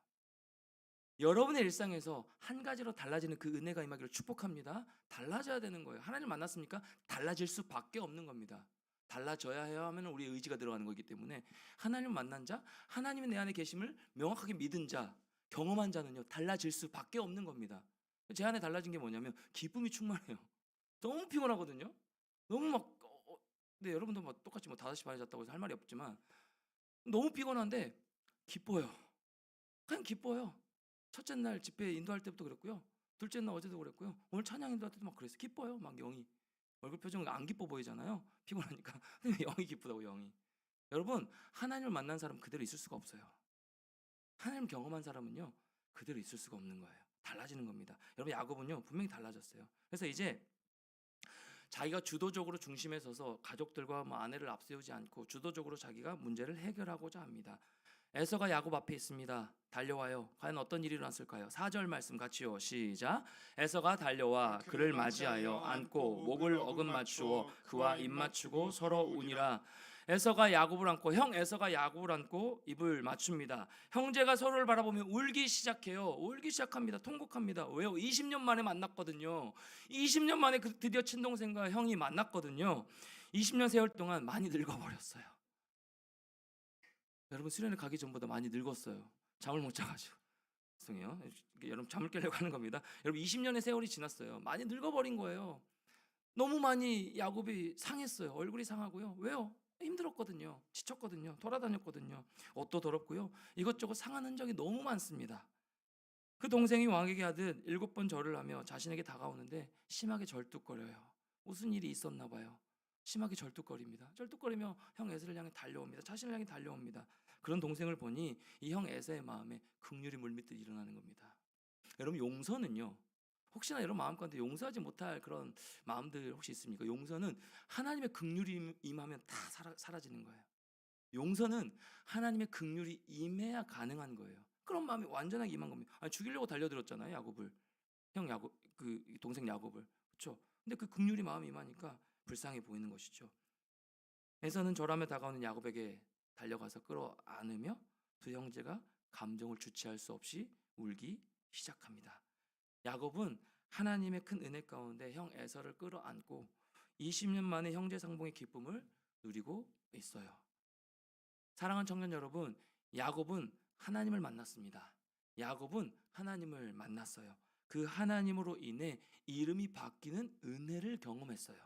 여러분의 일상에서 한 가지로 달라지는 그 은혜가 임하기를 축복합니다. 달라져야 되는 거예요. 하나님 만났습니까? 달라질 수밖에 없는 겁니다. 달라져야 해야 하면 우리의 의지가 들어가는 거기 때문에, 하나님을 만난 자, 하나님이 내 안에 계심을 명확하게 믿은 자, 경험한 자는요 달라질 수밖에 없는 겁니다. 제 안에 달라진 게 뭐냐면 기쁨이 충만해요. 너무 피곤하거든요. 너무 막 네, 여러분도 뭐 똑같이 5시 반에 잤다고 해서 할 말이 없지만 너무 피곤한데 기뻐요. 그냥 기뻐요. 첫째 날 집회 인도할 때부터 그랬고요. 둘째 날 어제도 그랬고요. 오늘 찬양 인도할 때도 막 그랬어요. 기뻐요. 막 영이. 얼굴 표정은 안 기뻐 보이잖아요. 피곤하니까. 근데 영이 기쁘다고, 영이. 여러분 하나님을 만난 사람 그대로 있을 수가 없어요. 하나님 경험한 사람은요 그대로 있을 수가 없는 거예요. 달라지는 겁니다. 여러분 야곱은요 분명히 달라졌어요. 그래서 이제 자기가 주도적으로 중심에 서서 가족들과 아내를 앞세우지 않고 주도적으로 자기가 문제를 해결하고자 합니다. 에서가 야곱 앞에 있습니다. 달려와요. 과연 어떤 일이 일어났을까요? 4절 말씀 같이요. 시작. 에서가 달려와 그를 맞이하여 안고 목을 어금 맞추어 그와 입 맞추고 서로 우니라. 에서가 야곱을 안고, 형 에서가 야곱을 안고 입을 맞춥니다. 형제가 서로를 바라보며 울기 시작해요. 울기 시작합니다. 통곡합니다. 왜요? 20년 만에 만났거든요. 20년 만에 드디어 친동생과 형이 만났거든요. 20년 세월 동안 많이 늙어버렸어요. 여러분 수련회 가기 전보다 많이 늙었어요. 잠을 못 자가지고. 죄송해요. 여러분 잠을 깨려고 하는 겁니다. 여러분 20년의 세월이 지났어요. 많이 늙어버린 거예요. 너무 많이 야곱이 상했어요. 얼굴이 상하고요. 왜요? 힘들었거든요. 지쳤거든요. 돌아다녔거든요. 옷도 더럽고요. 이것저것 상한 흔적이 너무 많습니다. 그 동생이 왕에게 하듯 7번 절을 하며 자신에게 다가오는데 심하게 절뚝거려요. 무슨 일이 있었나 봐요. 심하게 절뚝거립니다. 절뚝거리며 형 에서를 향해 달려옵니다. 자신을 향해 달려옵니다. 그런 동생을 보니 이 형 에서의 마음에 긍휼이 물밀듯 일어나는 겁니다. 여러분, 용서는요, 혹시나 여러분 마음 가운데 용서하지 못할 그런 마음들 혹시 있습니까? 용서는 하나님의 긍휼이 임하면 다 사라지는 거예요. 용서는 하나님의 긍휼이 임해야 가능한 거예요. 그런 마음이 완전하게 임한 겁니다. 아니, 죽이려고 달려들었잖아요, 야곱을. 형 야곱, 그 동생 야곱을. 그렇죠? 근데 그 긍휼이 마음이 임하니까 불쌍해 보이는 것이죠. 에서는 절하며 다가오는 야곱에게 달려가서 끌어안으며 두 형제가 감정을 주체할 수 없이 울기 시작합니다. 야곱은 하나님의 큰 은혜 가운데 형 에서를 끌어안고 20년 만에 형제 상봉의 기쁨을 누리고 있어요. 사랑하는 청년 여러분, 야곱은 하나님을 만났습니다. 야곱은 하나님을 만났어요. 그 하나님으로 인해 이름이 바뀌는 은혜를 경험했어요.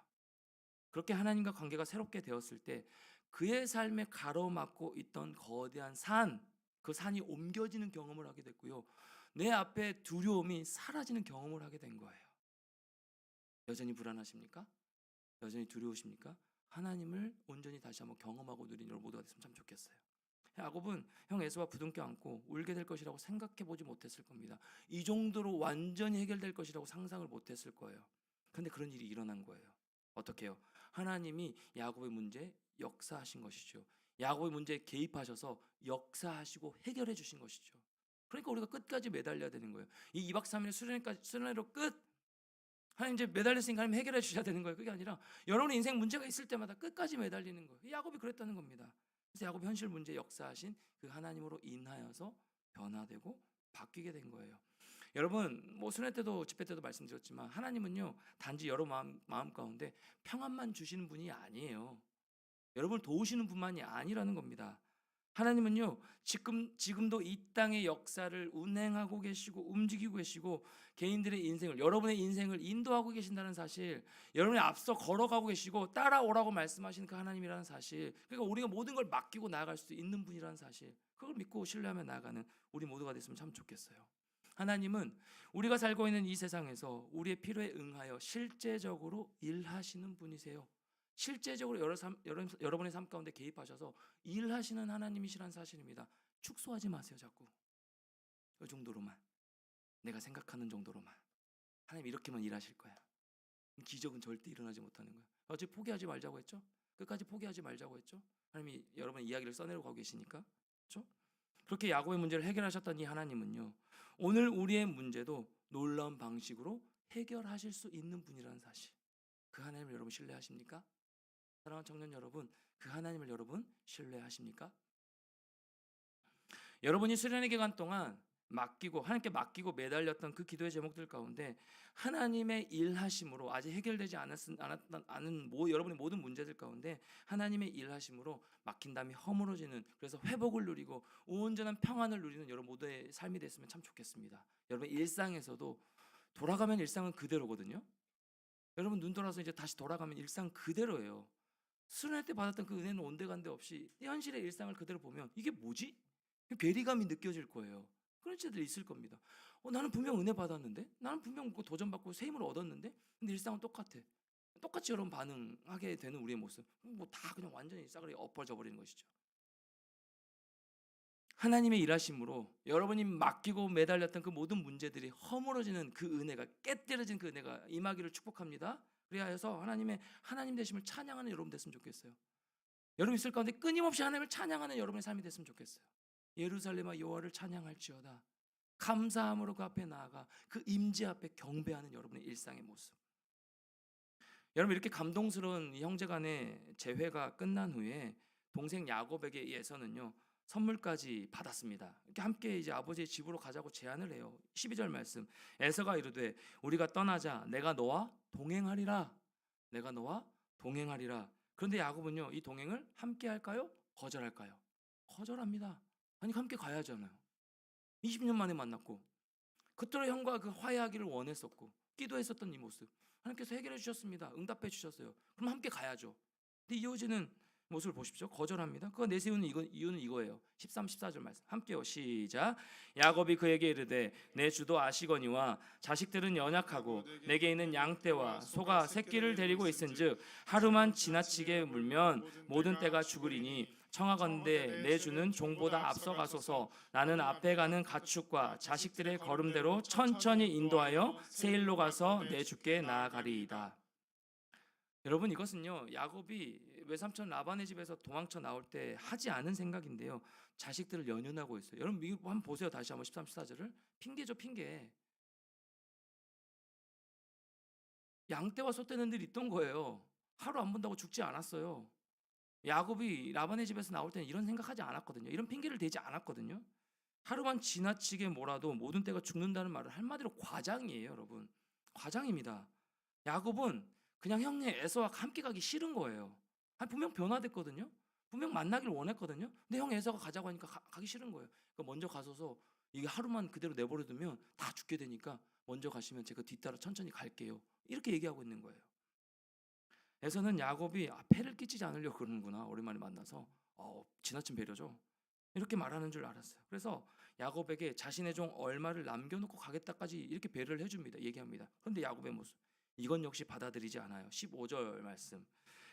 그렇게 하나님과 관계가 새롭게 되었을 때 그의 삶에 가로막고 있던 거대한 산, 그 산이 옮겨지는 경험을 하게 됐고요. 내 앞에 두려움이 사라지는 경험을 하게 된 거예요. 여전히 불안하십니까? 여전히 두려우십니까? 하나님을 온전히 다시 한번 경험하고 누리는 여러분 모두가 됐으면 참 좋겠어요. 야곱은 형 에서와 부둥켜 안고 울게 될 것이라고 생각해 보지 못했을 겁니다. 이 정도로 완전히 해결될 것이라고 상상을 못했을 거예요. 그런데 그런 일이 일어난 거예요. 어떻게 해요? 하나님이 야곱의 문제에 역사하신 것이죠. 야곱의 문제에 개입하셔서 역사하시고 해결해 주신 것이죠. 그러니까 우리가 끝까지 매달려야 되는 거예요. 이 2박 3일 수련회로 끝! 하나님 이제 매달렸으니까 하나님 해결해 주셔야 되는 거예요. 그게 아니라 여러분의 인생 문제가 있을 때마다 끝까지 매달리는 거예요. 야곱이 그랬다는 겁니다. 그래서 야곱 현실 문제에 역사하신 그 하나님으로 인하여서 변화되고 바뀌게 된 거예요. 여러분, 뭐 수련회 때도 집회 때도 말씀드렸지만 하나님은요, 단지 여러분 마음 가운데 평안만 주시는 분이 아니에요. 여러분을 도우시는 분만이 아니라는 겁니다. 하나님은요, 지금도 이 땅의 역사를 운행하고 계시고 움직이고 계시고 개인들의 인생을, 여러분의 인생을 인도하고 계신다는 사실, 여러분이 앞서 걸어가고 계시고 따라오라고 말씀하시는 그 하나님이라는 사실, 그러니까 우리가 모든 걸 맡기고 나아갈 수 있는 분이라는 사실, 그걸 믿고 신뢰하며 나아가는 우리 모두가 됐으면 참 좋겠어요. 하나님은 우리가 살고 있는 이 세상에서 우리의 필요에 응하여 실제적으로 일하시는 분이세요. 실제적으로 여러분의 삶 가운데 개입하셔서 일하시는 하나님이시란 사실입니다. 축소하지 마세요. 자꾸 이 정도로만, 내가 생각하는 정도로만 하나님 이렇게만 일하실 거야. 기적은 절대 일어나지 못하는 거야. 어제 포기하지 말자고 했죠? 끝까지 포기하지 말자고 했죠? 하나님이 여러분의 이야기를 써내려 가고 계시니까. 그렇죠? 그렇게 야곱의 문제를 해결하셨던 이 하나님은요, 오늘 우리의 문제도 놀라운 방식으로 해결하실 수 있는 분이라는 사실, 그 하나님을 여러분 신뢰하십니까? 사랑하는 청년 여러분, 그 하나님을 여러분 신뢰하십니까? 여러분이 수련회 기간 동안 하나님께 맡기고 매달렸던 그 기도의 제목들 가운데 하나님의 일하심으로 아직 해결되지 않은 여러분의 모든 문제들 가운데 하나님의 일하심으로 막힌 담이 허물어지는, 그래서 회복을 누리고 온전한 평안을 누리는 여러분 모두의 삶이 됐으면 참 좋겠습니다. 여러분 일상에서도 돌아가면 일상은 그대로거든요. 여러분 눈 돌아서 이제 다시 돌아가면 일상 그대로예요. 수련회 때 받았던 그 은혜는 온데간데 없이 현실의 일상을 그대로 보면 이게 뭐지? 괴리감이 느껴질 거예요. 그런 시대들이 있을 겁니다. 나는 분명 은혜 받았는데, 나는 분명 도전받고 새 힘을 얻었는데, 근데 일상은 똑같아. 똑같이 여러분 반응하게 되는 우리의 모습, 뭐 다 그냥 완전히 싸그리 엎어져 버리는 것이죠. 하나님의 일하심으로 여러분이 맡기고 매달렸던 그 모든 문제들이 허물어지는 그 은혜가, 깨뜨려진 그 은혜가 임하기를 축복합니다. 그리하여서 하나님 되심을 찬양하는 여러분 됐으면 좋겠어요. 여러분 있을 가운데 끊임없이 하나님을 찬양하는 여러분의 삶이 됐으면 좋겠어요. 예루살렘아 여호와를 찬양할지어다. 감사함으로 그 앞에 나아가 그 임재 앞에 경배하는 여러분의 일상의 모습. 여러분 이렇게 감동스러운 형제 간의 재회가 끝난 후에 동생 야곱에게 에서는요 선물까지 받았습니다. 이렇게 함께 이제 아버지의 집으로 가자고 제안을 해요. 12절 말씀. 에서가 이르되 우리가 떠나자. 내가 너와 동행하리라. 내가 너와 동행하리라. 그런데 야곱은요 이 동행을 함께 할까요? 거절할까요? 거절합니다. 아니 함께 가야잖아요. 20년 만에 만났고 그토록 형과 그 화해하기를 원했었고 기도했었던 이 모습 하나님께서 해결해 주셨습니다. 응답해 주셨어요. 그럼 함께 가야죠. 근데 이어지는 모습을 보십시오. 거절합니다. 그가 내세우는 이유는 이거예요. 13, 14절 말씀 함께요. 시작. 야곱이 그에게 이르되 내 주도 아시거니와 자식들은 연약하고 내게 있는 양떼와 소가 새끼를 데리고 있은즉 하루만 지나치게 물면 모든 떼가 죽으리니 청하건대 내 주는 종보다 앞서가소서. 나는 앞에 가는 가축과 자식들의 걸음대로 천천히 인도하여 세일로 가서 내 주께 나아가리이다. 여러분, 이것은요 야곱이 외삼촌 라반의 집에서 도망쳐 나올 때 하지 않은 생각인데요, 자식들을 연연하고 있어요. 여러분 이거 한번 보세요. 다시 한번 13, 14절을. 핑계죠, 핑계. 양떼와 소떼는 늘 있던 거예요. 하루 안 본다고 죽지 않았어요. 야곱이 라반의 집에서 나올 때는 이런 생각하지 않았거든요. 이런 핑계를 대지 않았거든요. 하루만 지나치게 몰아도 모든 떼가 죽는다는 말은 한마디로 과장이에요, 여러분. 과장입니다. 야곱은 그냥 형네 에서와 함께 가기 싫은 거예요. 분명 변화됐거든요. 분명 만나길 원했거든요. 근데 형 에서가 가자고 하니까 가기 싫은 거예요. 그러니까 먼저 가서서 이게 하루만 그대로 내버려두면 다 죽게 되니까 먼저 가시면 제가 뒤따라 천천히 갈게요. 이렇게 얘기하고 있는 거예요. 에서는 야곱이 폐를 끼치지 않으려고 그러는구나. 오랜만에 만나서 지나친 배려죠. 이렇게 말하는 줄 알았어요. 그래서 야곱에게 자신의 종 얼마를 남겨놓고 가겠다까지 이렇게 배려를 해줍니다. 얘기합니다. 그런데 야곱의 모습, 이건 역시 받아들이지 않아요. 15절 말씀.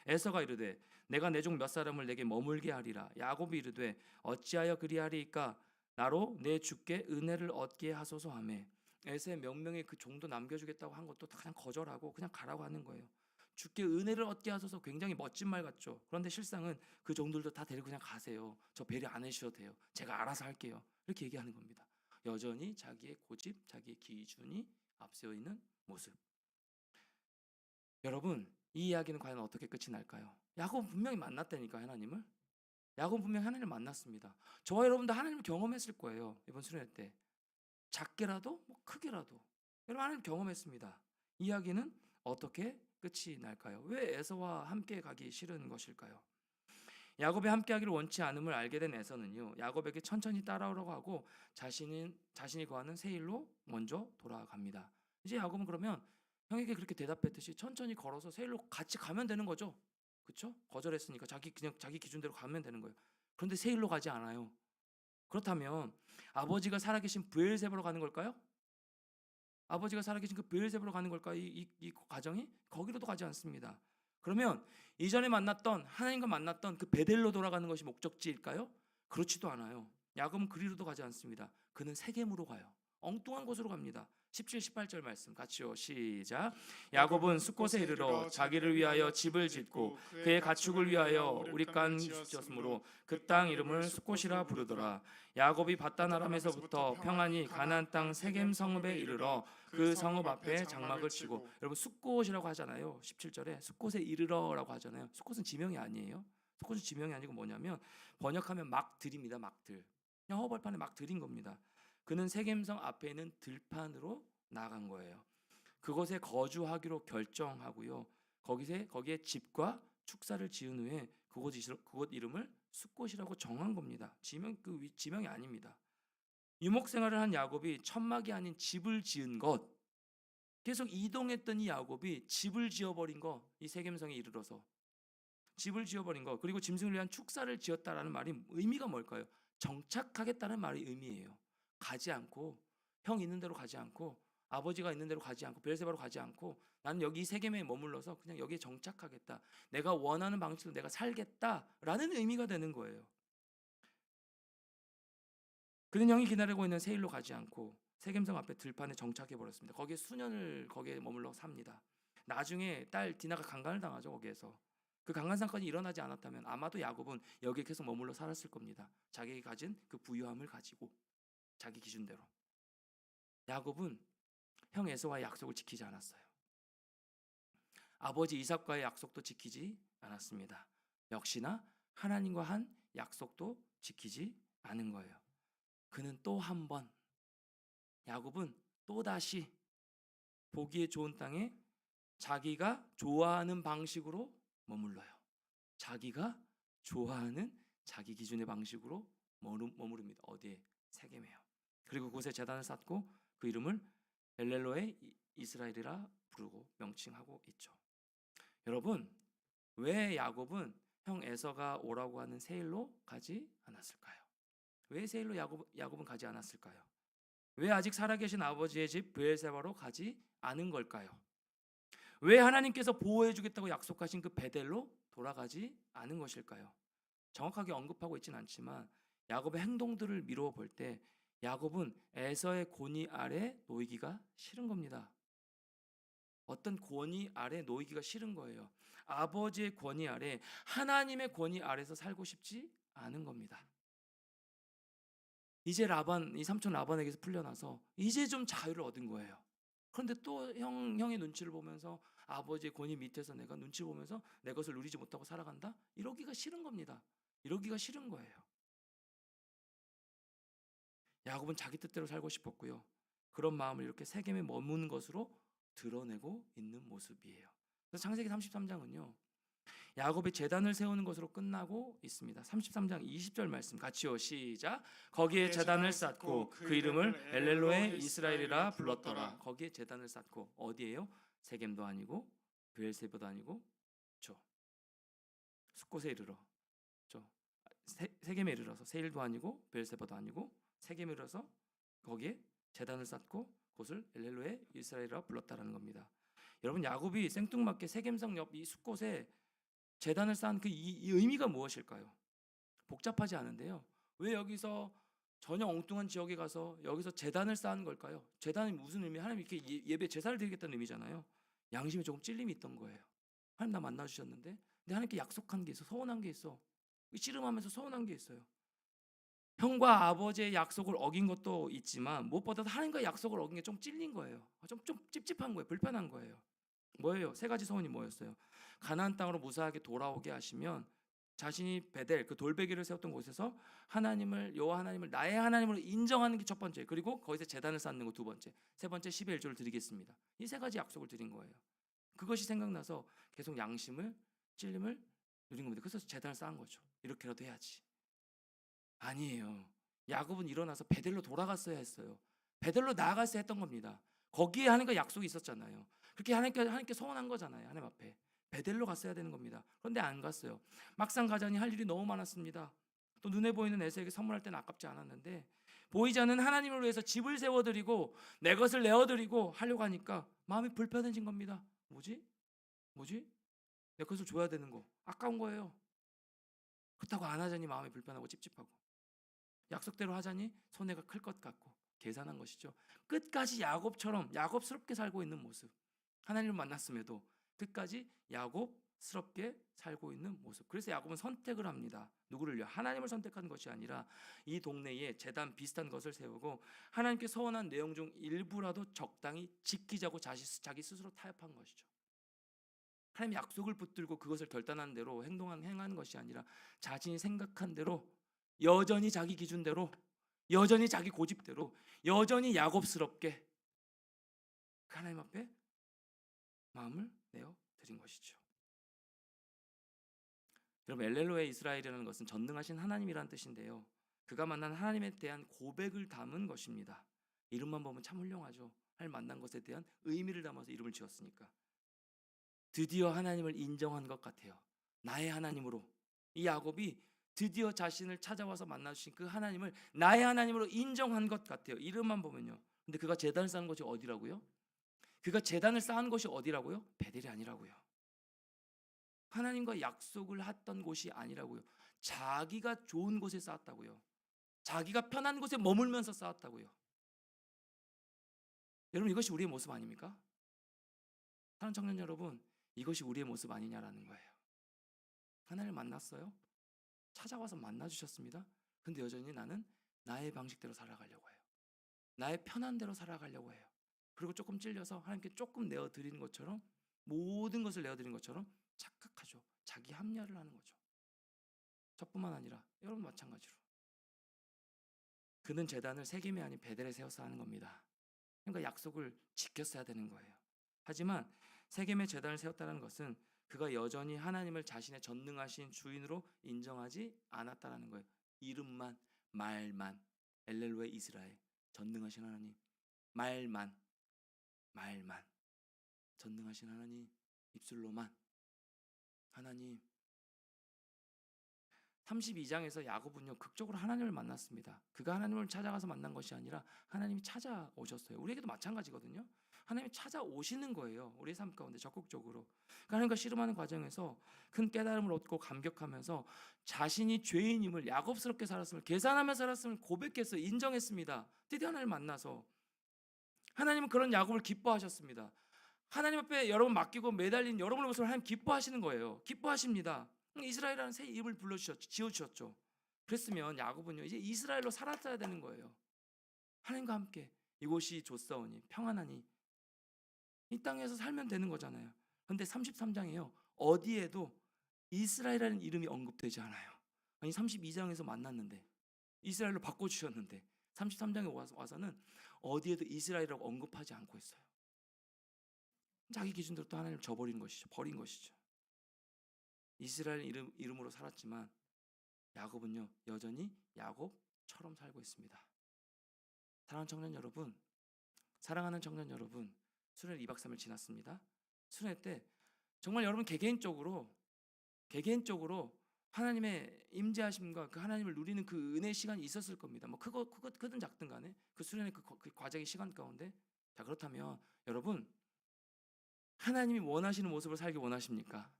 에서가 이르되 내가 내 종 몇 사람을 내게 머물게 하리라. 야곱이 이르되 어찌하여 그리하리이까? 나로 내 주께 은혜를 얻게 하소서 하매. 에서의 명명의 그 종도 남겨주겠다고 한 것도 다 그냥 거절하고 그냥 가라고 하는 거예요. 주께 은혜를 얻게 하소서, 굉장히 멋진 말 같죠. 그런데 실상은 그 종들도 다 데리고 그냥 가세요. 저 배려 안 해주셔도 돼요. 제가 알아서 할게요. 이렇게 얘기하는 겁니다. 여전히 자기의 고집, 자기의 기준이 앞세워 있는 모습. 여러분, 이 이야기는 과연 어떻게 끝이 날까요? 야곱은 분명히 만났다니까, 하나님을. 야곱은 분명히 하나님을 만났습니다. 저와 여러분도 하나님을 경험했을 거예요. 이번 수련회 때 작게라도 크게라도 여러분 하나님 경험했습니다. 이야기는 어떻게 끝이 날까요? 왜 에서와 함께 가기 싫은 것일까요? 야곱이 함께하기를 원치 않음을 알게 된 에서는요, 야곱에게 천천히 따라오라고 하고 자신이 거하는 세일로 먼저 돌아갑니다. 이제 야곱은 그러면 형에게 그렇게 대답했듯이 천천히 걸어서 세일로 같이 가면 되는 거죠. 그렇죠? 거절했으니까 그냥 자기 기준대로 가면 되는 거예요. 그런데 세일로 가지 않아요. 그렇다면 아버지가 살아계신 브엘세바로 가는 걸까요? 아버지가 살아계신 그 브엘세바로 가는 걸까요? 이 가정이? 거기로도 가지 않습니다. 그러면 이전에 만났던, 하나님과 만났던 그 베델로 돌아가는 것이 목적지일까요? 그렇지도 않아요. 야곱은 그리로도 가지 않습니다. 그는 세겜으로 가요. 엉뚱한 곳으로 갑니다. 17, 18절 말씀 같이요. 시작. 야곱은 숫곳에 이르러 자기를 위하여 집을 짓고 그의 가축을 위하여 우릿간 지었으므로 그 땅 이름을 숫곳이라 부르더라. 야곱이 밧단 아람에서부터 평안히 가나안 땅 세겜 성읍에 이르러 그 성읍 앞에 장막을 치고, 여러분 숫곳이라고 하잖아요. 17절에 숫곳에 이르러라고 하잖아요. 숫곳은 지명이 아니에요. 숫곳은 지명이 아니고 뭐냐면 번역하면 막들입니다. 막들. 그냥 허벌판에 막 들인 겁니다. 그는 세겜성 앞에 있는 들판으로 나간 거예요. 그곳에 거주하기로 결정하고요. 거기에 집과 축사를 지은 후에 그곳 이름을 숫곳이라고 정한 겁니다. 지명이 아닙니다. 유목 생활을 한 야곱이 천막이 아닌 집을 지은 것, 계속 이동했던 이 야곱이 집을 지어버린 것, 이 세겜성에 이르러서 집을 지어버린 것, 그리고 짐승을 위한 축사를 지었다라는 말이 의미가 뭘까요? 정착하겠다는 말의 의미예요. 가지 않고, 형 있는 대로 가지 않고, 아버지가 있는 대로 가지 않고, 베르세바로 가지 않고, 나는 여기 세겜에 머물러서 그냥 여기에 정착하겠다, 내가 원하는 방식으로 내가 살겠다라는 의미가 되는 거예요. 그는 형이 기다리고 있는 세일로 가지 않고 세겜성 앞에 들판에 정착해 버렸습니다. 거기에 수년을 머물러 삽니다. 나중에 딸 디나가 강간을 당하죠. 거기에서 그 강간 사건이 일어나지 않았다면 아마도 야곱은 여기에 계속 머물러 살았을 겁니다. 자기가 가진 그 부유함을 가지고 자기 기준대로. 야곱은 형 에서와의 약속을 지키지 않았어요. 아버지 이삭과의 약속도 지키지 않았습니다. 역시나 하나님과 한 약속도 지키지 않은 거예요. 그는 또 한 번, 야곱은 또다시 보기에 좋은 땅에 자기가 좋아하는 방식으로 머물러요. 자기가 좋아하는 자기 기준의 방식으로 머무릅니다. 어디에? 세겜에요. 그리고 그곳에 제단을 쌓고 그 이름을 엘렐로의 이스라엘이라 부르고 명칭하고 있죠. 여러분, 왜 야곱은 형 에서가 오라고 하는 세일로 가지 않았을까요? 왜 세일로 야곱은 가지 않았을까요? 왜 아직 살아계신 아버지의 집 브엘세바로 가지 않은 걸까요? 왜 하나님께서 보호해 주겠다고 약속하신 그 베델로 돌아가지 않은 것일까요? 정확하게 언급하고 있지는 않지만 야곱의 행동들을 미루어 볼 때 야곱은 에서의 권위 아래 놓이기가 싫은 겁니다. 어떤 권위 아래 놓이기가 싫은 거예요. 아버지의 권위 아래, 하나님의 권위 아래서 살고 싶지 않은 겁니다. 이제 이 삼촌 라반에게서 풀려나서 이제 좀 자유를 얻은 거예요. 그런데 또 형의 눈치를 보면서 아버지의 권위 밑에서 내가 눈치 보면서 내 것을 누리지 못하고 살아간다? 이러기가 싫은 겁니다. 이러기가 싫은 거예요. 야곱은 자기 뜻대로 살고 싶었고요. 그런 마음을 이렇게 세겜에 머무는 것으로 드러내고 있는 모습이에요. 그래서 창세기 33장은요. 야곱이 제단을 세우는 것으로 끝나고 있습니다. 33장 20절 말씀 같이요. 시작. 거기에 제단을 쌓고 그 이름을 엘렐로에 이스라엘이라 불렀더라. 거기에 제단을 쌓고 어디예요? 세겜도 아니고 브엘세바도 아니고 숫곳에 이르러 세겜에 이르러서 세일도 아니고 브엘세바도 아니고 세겜에 이르러서 거기에 제단을 쌓고 그것을 엘렐로에 이스라엘이라 불렀다라는 겁니다. 여러분 야곱이 생뚱맞게 세겜성 옆 이 숫곳에 제단을 쌓은 이 의미가 무엇일까요? 복잡하지 않은데요. 왜 여기서 전혀 엉뚱한 지역에 가서 여기서 제단을 쌓은 걸까요? 제단이 무슨 의미? 하나님 이렇게 예배 제사를 드리겠다는 의미잖아요. 양심에 조금 찔림이 있던 거예요. 하나님 나 만나 주셨는데 근데 하나님께 약속한 게 있어. 서운한 게 있어. 씨름하면서 서운한 게 있어요. 형과 아버지의 약속을 어긴 것도 있지만 무엇보다도 하나님과의 약속을 어긴 게 좀 찔린 거예요. 좀 찝찝한 거예요. 불편한 거예요. 뭐예요? 세 가지 소원이 뭐였어요? 가나안 땅으로 무사하게 돌아오게 하시면 자신이 베델 그 돌베개를 세웠던 곳에서 여호와 하나님을 나의 하나님으로 인정하는 게 첫 번째. 그리고 거기서 제단을 쌓는 거 두 번째. 세 번째 10의 1조를 드리겠습니다. 이 세 가지 약속을 드린 거예요. 그것이 생각나서 계속 양심을 찔림을 누린 겁니다. 그래서 제단을 쌓은 거죠. 이렇게라도 해야지. 아니에요. 야곱은 일어나서 베델로 돌아갔어야 했어요. 베델로 나아갔어야 했던 겁니다. 거기에 하나님과 약속이 있었잖아요. 그렇게 하나님께 서운한 거잖아요. 하나님 앞에 베델로 갔어야 되는 겁니다. 그런데 안 갔어요. 막상 가자니 할 일이 너무 많았습니다. 또 눈에 보이는 에서에게 선물할 때는 아깝지 않았는데 보이지 않는 하나님을 위해서 집을 세워드리고 내 것을 내어드리고 하려고 하니까 마음이 불편해진 겁니다. 뭐지? 내 것을 줘야 되는 거 아까운 거예요. 그렇다고 안 하자니 마음이 불편하고 찝찝하고 약속대로 하자니 손해가 클 것 같고 계산한 것이죠. 끝까지 야곱스럽게 살고 있는 모습. 하나님을 만났음에도 끝까지 야곱스럽게 살고 있는 모습. 그래서 야곱은 선택을 합니다. 누구를요? 하나님을 선택한 것이 아니라 이 동네에 제단 비슷한 것을 세우고 하나님께 서원한 내용 중 일부라도 적당히 지키자고 자기 스스로 타협한 것이죠. 하나님의 약속을 붙들고 그것을 결단한 대로 행하는 것이 아니라 자신이 생각한 대로 여전히 자기 기준대로 여전히 자기 고집대로 여전히 야곱스럽게 하나님 앞에 마음을 내어 드린 것이죠. 여러분 엘렐로에 이스라엘이라는 것은 전능하신 하나님이라는 뜻인데요. 그가 만난 하나님에 대한 고백을 담은 것입니다. 이름만 보면 참 훌륭하죠. 하나님 만난 것에 대한 의미를 담아서 이름을 지었으니까. 드디어 하나님을 인정한 것 같아요. 나의 하나님으로. 이 야곱이 드디어 자신을 찾아와서 만나주신 그 하나님을 나의 하나님으로 인정한 것 같아요. 이름만 보면요. 근데 그가 제단을 쌓은 곳이 어디라고요? 그가 제단을 쌓은 곳이 어디라고요? 베델이 아니라고요. 하나님과 약속을 했던 곳이 아니라고요. 자기가 좋은 곳에 쌓았다고요. 자기가 편한 곳에 머물면서 쌓았다고요. 여러분 이것이 우리의 모습 아닙니까? 사랑하는 청년 여러분, 이것이 우리의 모습 아니냐라는 거예요. 하나님을 만났어요. 찾아와서 만나주셨습니다. 근데 여전히 나는 나의 방식대로 살아가려고 해요. 나의 편한 대로 살아가려고 해요. 그리고 조금 찔려서 하나님께 조금 내어드리는 것처럼 모든 것을 내어드리는 것처럼 착각하죠. 자기 합리화를 하는 거죠. 저뿐만 아니라 여러분 마찬가지로. 그는 제단을 세겜이 아닌 베델에 세워서 하는 겁니다. 그러니까 약속을 지켰어야 되는 거예요. 하지만 세겜의 제단을 세웠다는 것은 그가 여전히 하나님을 자신의 전능하신 주인으로 인정하지 않았다는 거예요. 이름만, 말만, 엘렐로에 이스라엘, 전능하신 하나님, 말만, 전능하신 하나님, 입술로만 하나님, 32장에서 야곱은요 극적으로 하나님을 만났습니다. 그가 하나님을 찾아가서 만난 것이 아니라 하나님이 찾아오셨어요. 우리에게도 마찬가지거든요. 하나님이 찾아오시는 거예요. 우리의 삶 가운데 적극적으로. 그러니까 하나님과 씨름하는 과정에서 큰 깨달음을 얻고 감격하면서 자신이 죄인임을, 야곱스럽게 살았음을, 계산하며 살았음을 고백했어요. 인정했습니다. 드디어 하나님을 만나서 하나님은 그런 야곱을 기뻐하셨습니다. 하나님 앞에 여러분 맡기고 매달린 여러분의 모습을 하나님 기뻐하시는 거예요. 기뻐하십니다. 이스라엘이라는 새 이름을 불러주셨죠. 지어주셨죠. 그랬으면 야곱은요 이제 이스라엘로 살았어야 되는 거예요. 하나님과 함께 이곳이 좋사오니 평안하니 이 땅에서 살면 되는 거잖아요. 그런데 33장에요 어디에도 이스라엘이라는 이름이 언급되지 않아요. 아니 32장에서 만났는데 이스라엘로 바꿔주셨는데 33장에 와서는 어디에도 이스라엘이라고 언급하지 않고 있어요. 자기 기준대로 또 하나님을 저버린 것이죠. 버린 것이죠. 이스라엘 이름으로 살았지만 야곱은요 여전히 야곱처럼 살고 있습니다. 사랑하는 청년 여러분, 사랑하는 청년 여러분, 수련회 2박 3일 지났습니다. 수련회 때 정말 여러분 개개인적으로 하나님의 임재하심과 그 하나님을 누리는 그 은혜의 시간이 있었을 겁니다. 뭐 크든 작든 간에 그 수련회 그 과정의 시간 가운데 자 그렇다면 여러분 하나님이 원하시는 모습을 살기 원하십니까?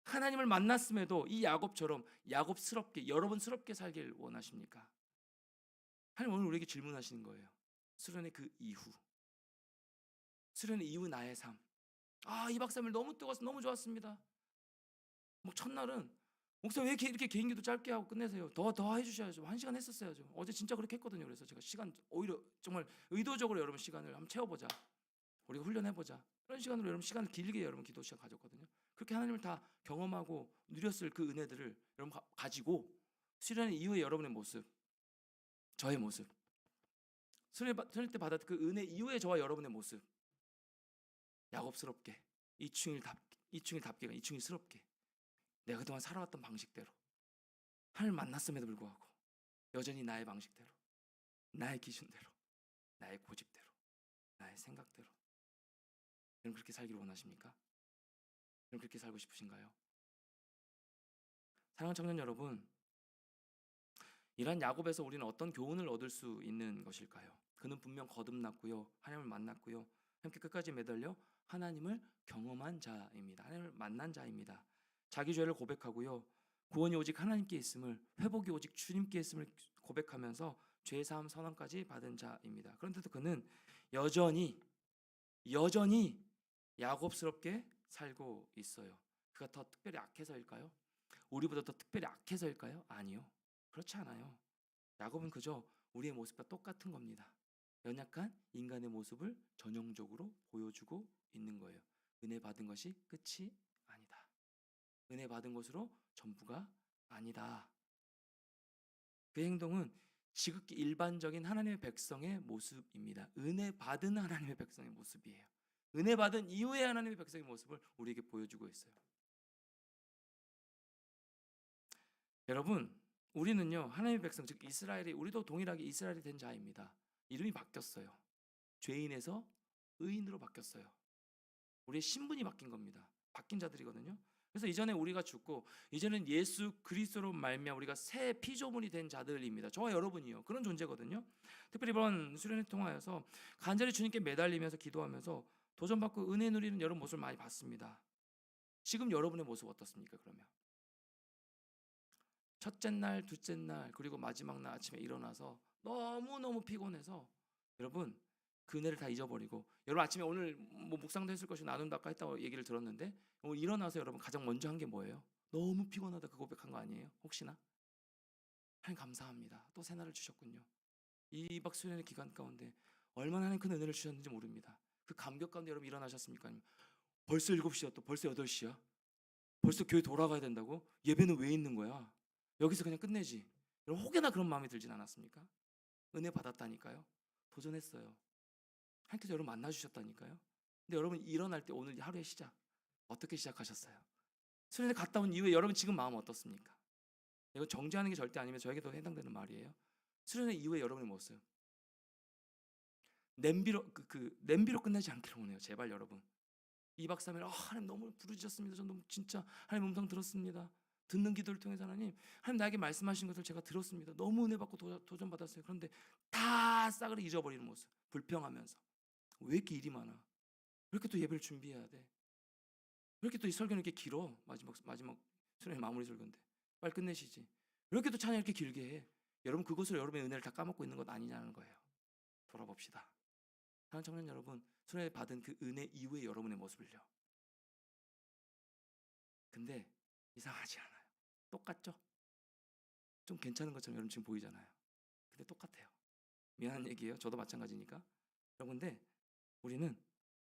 하나님을 만났음에도 이 야곱처럼 야곱스럽게 여러분스럽게 살길 원하십니까? 하나님 오늘 우리에게 질문하시는 거예요. 수련의 그 이후, 수련의 이후 나의 삶. 2박 3일 너무 뜨거워서 너무 좋았습니다. 뭐 첫날은 목사 왜 이렇게 개인기도 짧게 하고 끝내세요? 더 해주셔야죠. 1시간 했었어야죠. 어제 진짜 그렇게 했거든요. 그래서 제가 시간 오히려 정말 의도적으로 여러분 시간을 한번 채워보자. 우리가 훈련해보자. 그런 시간으로 여러분 시간을 길게 여러분 기도 시간 가졌거든요. 그렇게 하나님을 다 경험하고 누렸을 그 은혜들을 여러분 가지고 수련회 이후에 여러분의 모습, 저의 모습, 수련회 때 받았던 그 은혜 이후에 저와 여러분의 모습, 야곱스럽게 이충일답게 내가 그동안 살아왔던 방식대로 하나님을 만났음에도 불구하고 여전히 나의 방식대로, 나의 기준대로, 나의 고집대로, 나의 생각대로 여러분 그렇게 살기를 원하십니까? 여러분 그렇게 살고 싶으신가요? 사랑하는 청년 여러분, 이러한 야곱에서 우리는 어떤 교훈을 얻을 수 있는 것일까요? 그는 분명 거듭났고요, 하나님을 만났고요, 함께 끝까지 매달려 하나님을 경험한 자입니다. 하나님을 만난 자입니다. 자기 죄를 고백하고요, 구원이 오직 하나님께 있음을, 회복이 오직 주님께 있음을 고백하면서 죄 사함 선언까지 받은 자입니다. 그런데도 그는 여전히 야곱스럽게 살고 있어요. 그가 더 특별히 악해서일까요? 우리보다 더 특별히 악해서일까요? 아니요. 그렇지 않아요. 야곱은 그저 우리의 모습과 똑같은 겁니다. 연약한 인간의 모습을 전형적으로 보여주고 있는 거예요. 은혜 받은 것이 끝이 아니다. 은혜 받은 것으로 전부가 아니다. 그 행동은 지극히 일반적인 하나님의 백성의 모습입니다. 은혜 받은 하나님의 백성의 모습이에요. 은혜 받은 이후의 하나님의 백성의 모습을 우리에게 보여주고 있어요. 여러분, 우리는요 하나님의 백성, 즉 이스라엘이, 우리도 동일하게 이스라엘이 된 자입니다. 이름이 바뀌었어요. 죄인에서 의인으로 바뀌었어요. 우리의 신분이 바뀐 겁니다. 바뀐 자들이거든요. 그래서 이전에 우리가 죽고 이제는 예수 그리스도로 말미암아 우리가 새 피조물이 된 자들입니다. 저와 여러분이요 그런 존재거든요. 특별히 이번 수련회 통하여서 간절히 주님께 매달리면서 기도하면서 도전받고 은혜 누리는 여러분 모습을 많이 봤습니다. 지금 여러분의 모습 어떻습니까? 그러면 첫째 날, 둘째 날, 그리고 마지막 날 아침에 일어나서 너무너무 피곤해서 여러분 그 은혜를 다 잊어버리고, 여러분 아침에 오늘 뭐 묵상도 했을 것이고 나눔도 아까 했다고 얘기를 들었는데 오늘 일어나서 여러분 가장 먼저 한 게 뭐예요? 너무 피곤하다 그 고백한 거 아니에요? 혹시나? 하나님 감사합니다. 또 새날을 주셨군요. 이 2박 수련의 기간 가운데 얼마나 하나님 큰 은혜를 주셨는지 모릅니다. 그 감격 가운데 여러분 일어나셨습니까? 아니면 벌써 7시야, 또 벌써 8시야? 벌써 교회 돌아가야 된다고? 예배는 왜 있는 거야? 여기서 그냥 끝내지. 여러분 혹여나 그런 마음이 들진 않았습니까? 은혜 받았다니까요. 도전했어요. 하나님께서 여러분 만나주셨다니까요. 근데 여러분 일어날 때 오늘 하루의 시작 어떻게 시작하셨어요? 수련회 갔다 온 이후에 여러분 지금 마음 어떻습니까? 이거 정죄하는 게 절대 아니면 저에게도 해당되는 말이에요. 수련회 이후에 여러분의 모습 냄비로 끝내지 않기를 원해요. 제발 여러분 2박 3일 하나님 너무 부르짖었습니다. 전 너무 진짜 하나님 음성 들었습니다. 듣는 기도를 통해서 하나님 나에게 말씀하신 것을 제가 들었습니다. 너무 은혜 받고 도전 받았어요. 그런데 다 싸그리 잊어버리는 모습, 불평하면서 왜 이렇게 일이 많아? 왜 이렇게 또 예배를 준비해야 돼? 왜 이렇게 또 이 설교는 이렇게 길어? 마지막 수련회 마무리 설교인데 빨리 끝내시지. 왜 이렇게 또 찬양 이렇게 길게 해? 여러분, 그것으로 여러분의 은혜를 다 까먹고 있는 것 아니냐는 거예요. 돌아봅시다. 사랑하는 청년 여러분, 수련회 받은 그 은혜 이후의 여러분의 모습을요. 근데 이상하지 않아요. 똑같죠? 좀 괜찮은 것처럼 여러분 지금 보이잖아요. 근데 똑같아요. 미안한 얘기예요. 저도 마찬가지니까. 여러분, 근데 우리는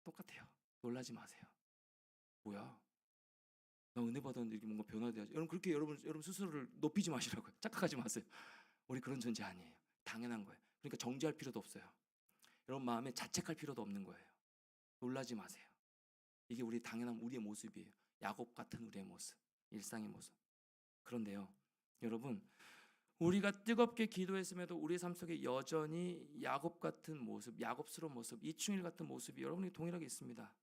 똑같아요. 놀라지 마세요. 뭐야? 나 은혜 받았는데 이렇게 뭔가 변화돼야지. 여러분, 그렇게 여러분 스스로를 높이지 마시라고요. 착각하지 마세요. 우리 그런 존재 아니에요. 당연한 거예요. 그러니까 정죄할 필요도 없어요. 여러분 마음에 자책할 필요도 없는 거예요. 놀라지 마세요. 이게 우리 당연한 우리의 모습이에요. 야곱 같은 우리의 모습, 일상의 모습. 그런데요, 여러분, 우리가 뜨겁게 기도했음에도 우리의 삶 속에 여전히 야곱 같은 모습, 야곱스러운 모습, 이충일 같은 모습이 여러분이 동일하게 있습니다.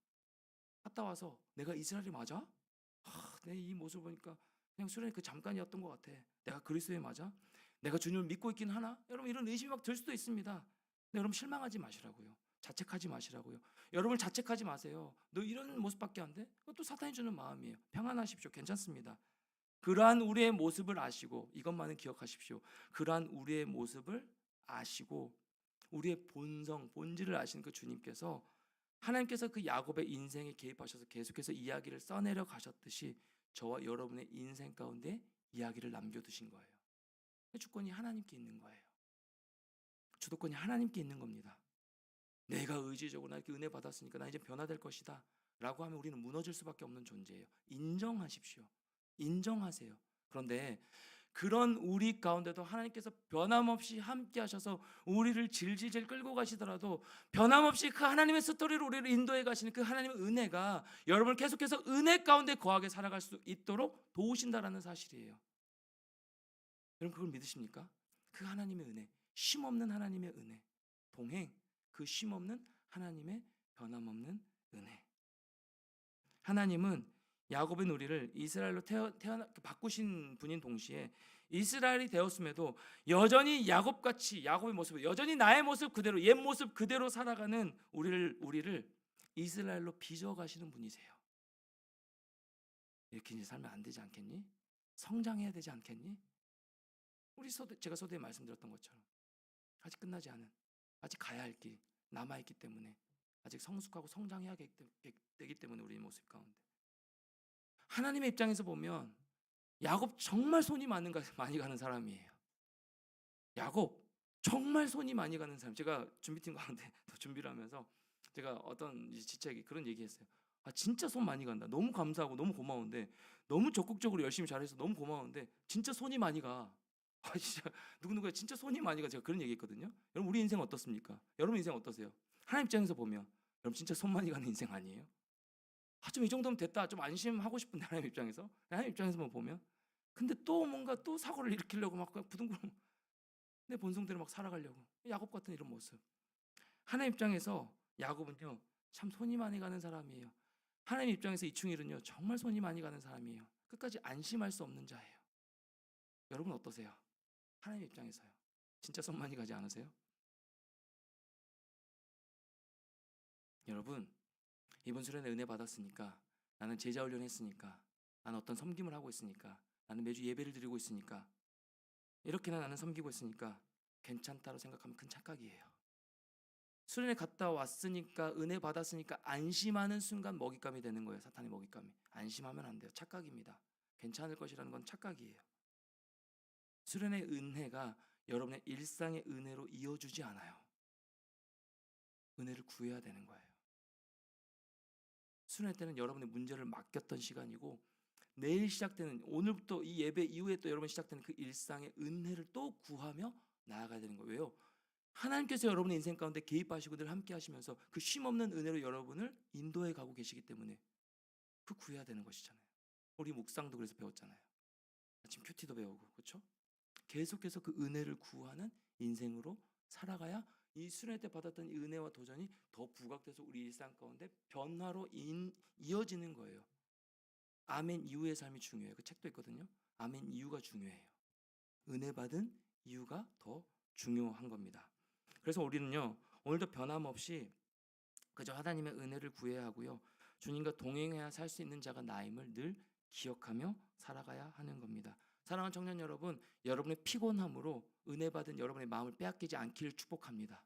갔다 와서 내가 이스라엘이 맞아? 내 이 모습을 보니까 그냥 수련회 그 잠깐이었던 것 같아. 내가 그리스도에 맞아? 내가 주님을 믿고 있긴 하나? 여러분, 이런 의심이 막 들 수도 있습니다. 근데 여러분, 실망하지 마시라고요. 자책하지 마시라고요. 여러분, 자책하지 마세요. 너 이런 모습밖에 안 돼? 그것도 사탄이 주는 마음이에요. 평안하십시오. 괜찮습니다. 그러한 우리의 모습을 아시고, 이것만은 기억하십시오. 그러한 우리의 모습을 아시고 우리의 본성, 본질을 아시는 그 주님께서, 하나님께서 그 야곱의 인생에 개입하셔서 계속해서 이야기를 써내려 가셨듯이 저와 여러분의 인생 가운데 이야기를 남겨두신 거예요. 주권이 하나님께 있는 거예요. 주도권이 하나님께 있는 겁니다. 내가 의지적으로 나 이렇게 은혜 받았으니까 나 이제 변화될 것이다 라고 하면 우리는 무너질 수밖에 없는 존재예요. 인정하십시오. 인정하세요. 그런데 그런 우리 가운데도 하나님께서 변함없이 함께 하셔서 우리를 질질질 끌고 가시더라도 변함없이 그 하나님의 스토리로 우리를 인도해 가시는 그 하나님의 은혜가 여러분을 계속해서 은혜 가운데 거하게 살아갈 수 있도록 도우신다라는 사실이에요. 여러분, 그걸 믿으십니까? 그 하나님의 은혜, 쉼없는 하나님의 은혜, 동행, 그 쉼없는 하나님의 변함없는 은혜. 하나님은 야곱의 우리를 이스라엘로 바꾸신 분인 동시에 이스라엘이 되었음에도 여전히 야곱같이, 야곱의 모습, 여전히 나의 모습 그대로, 옛 모습 그대로 살아가는 우리를 이스라엘로 빚어가시는 분이세요. 이렇게 이제 살면 안 되지 않겠니? 성장해야 되지 않겠니? 제가 서두에 말씀드렸던 것처럼 아직 끝나지 않은, 아직 가야 할 길 남아있기 때문에, 아직 성숙하고 성장해야 되기 때문에 우리 모습 가운데 하나님의 입장에서 보면 야곱 정말 손이 많이 가는 사람이에요. 야곱 정말 손이 많이 가는 사람. 제가 준비팀 가운데 준비를 하면서 제가 어떤 지책이 그런 얘기했어요. 진짜 손 많이 간다. 너무 감사하고 너무 고마운데, 너무 적극적으로 열심히 잘해서 너무 고마운데 진짜 손이 많이 가. 진짜 누구누구야 진짜 손이 많이 가. 제가 그런 얘기했거든요. 여러분, 우리 인생 어떻습니까? 여러분 인생 어떠세요? 하나님 입장에서 보면 여러분 진짜 손 많이 가는 인생 아니에요? 좀 이 정도면 됐다, 좀 안심하고 싶은데 하나님 입장에서만 보면. 근데 또 뭔가 또 사고를 일으키려고 막 부둥부둥 내 본성대로 막 살아가려고, 야곱 같은 이런 모습. 하나님 입장에서 야곱은요 참 손이 많이 가는 사람이에요. 하나님 입장에서 이충일은요 정말 손이 많이 가는 사람이에요. 끝까지 안심할 수 없는 자예요. 여러분 어떠세요? 하나님 입장에서요 진짜 손 많이 가지 않으세요? 여러분, 이번 수련회 은혜 받았으니까, 나는 제자 훈련 했으니까, 나는 어떤 섬김을 하고 있으니까, 나는 매주 예배를 드리고 있으니까, 이렇게나 나는 섬기고 있으니까 괜찮다고 생각하면 큰 착각이에요. 수련회 갔다 왔으니까, 은혜 받았으니까 안심하는 순간 먹잇감이 되는 거예요. 사탄의 먹잇감이. 안심하면 안 돼요. 착각입니다. 괜찮을 것이라는 건 착각이에요. 수련의 은혜가 여러분의 일상의 은혜로 이어주지 않아요. 은혜를 구해야 되는 거예요. 수련회 때는 여러분의 문제를 맡겼던 시간이고, 내일 시작되는, 오늘부터 이 예배 이후에 또 여러분 시작되는 그 일상의 은혜를 또 구하며 나아가야 되는 거예요. 왜요? 하나님께서 여러분의 인생 가운데 개입하시고 늘 함께 하시면서 그 쉼없는 은혜로 여러분을 인도해 가고 계시기 때문에 그 구해야 되는 것이잖아요. 우리 묵상도 그래서 배웠잖아요. 지금 큐티도 배우고, 그렇죠? 계속해서 그 은혜를 구하는 인생으로 살아가야 이 수련회 때 받았던 이 은혜와 도전이 더 부각돼서 우리 일상 가운데 변화로 이어지는 거예요. 아멘 이후의 삶이 중요해요. 그 책도 있거든요. 아멘 이유가 중요해요. 은혜 받은 이유가 더 중요한 겁니다. 그래서 우리는요 오늘도 변함없이 그저 하나님의 은혜를 구해야 하고요 주님과 동행해야 살 수 있는 자가 나임을 늘 기억하며 살아가야 하는 겁니다. 사랑하는 청년 여러분, 여러분의 피곤함으로 은혜 받은 여러분의 마음을 빼앗기지 않기를 축복합니다.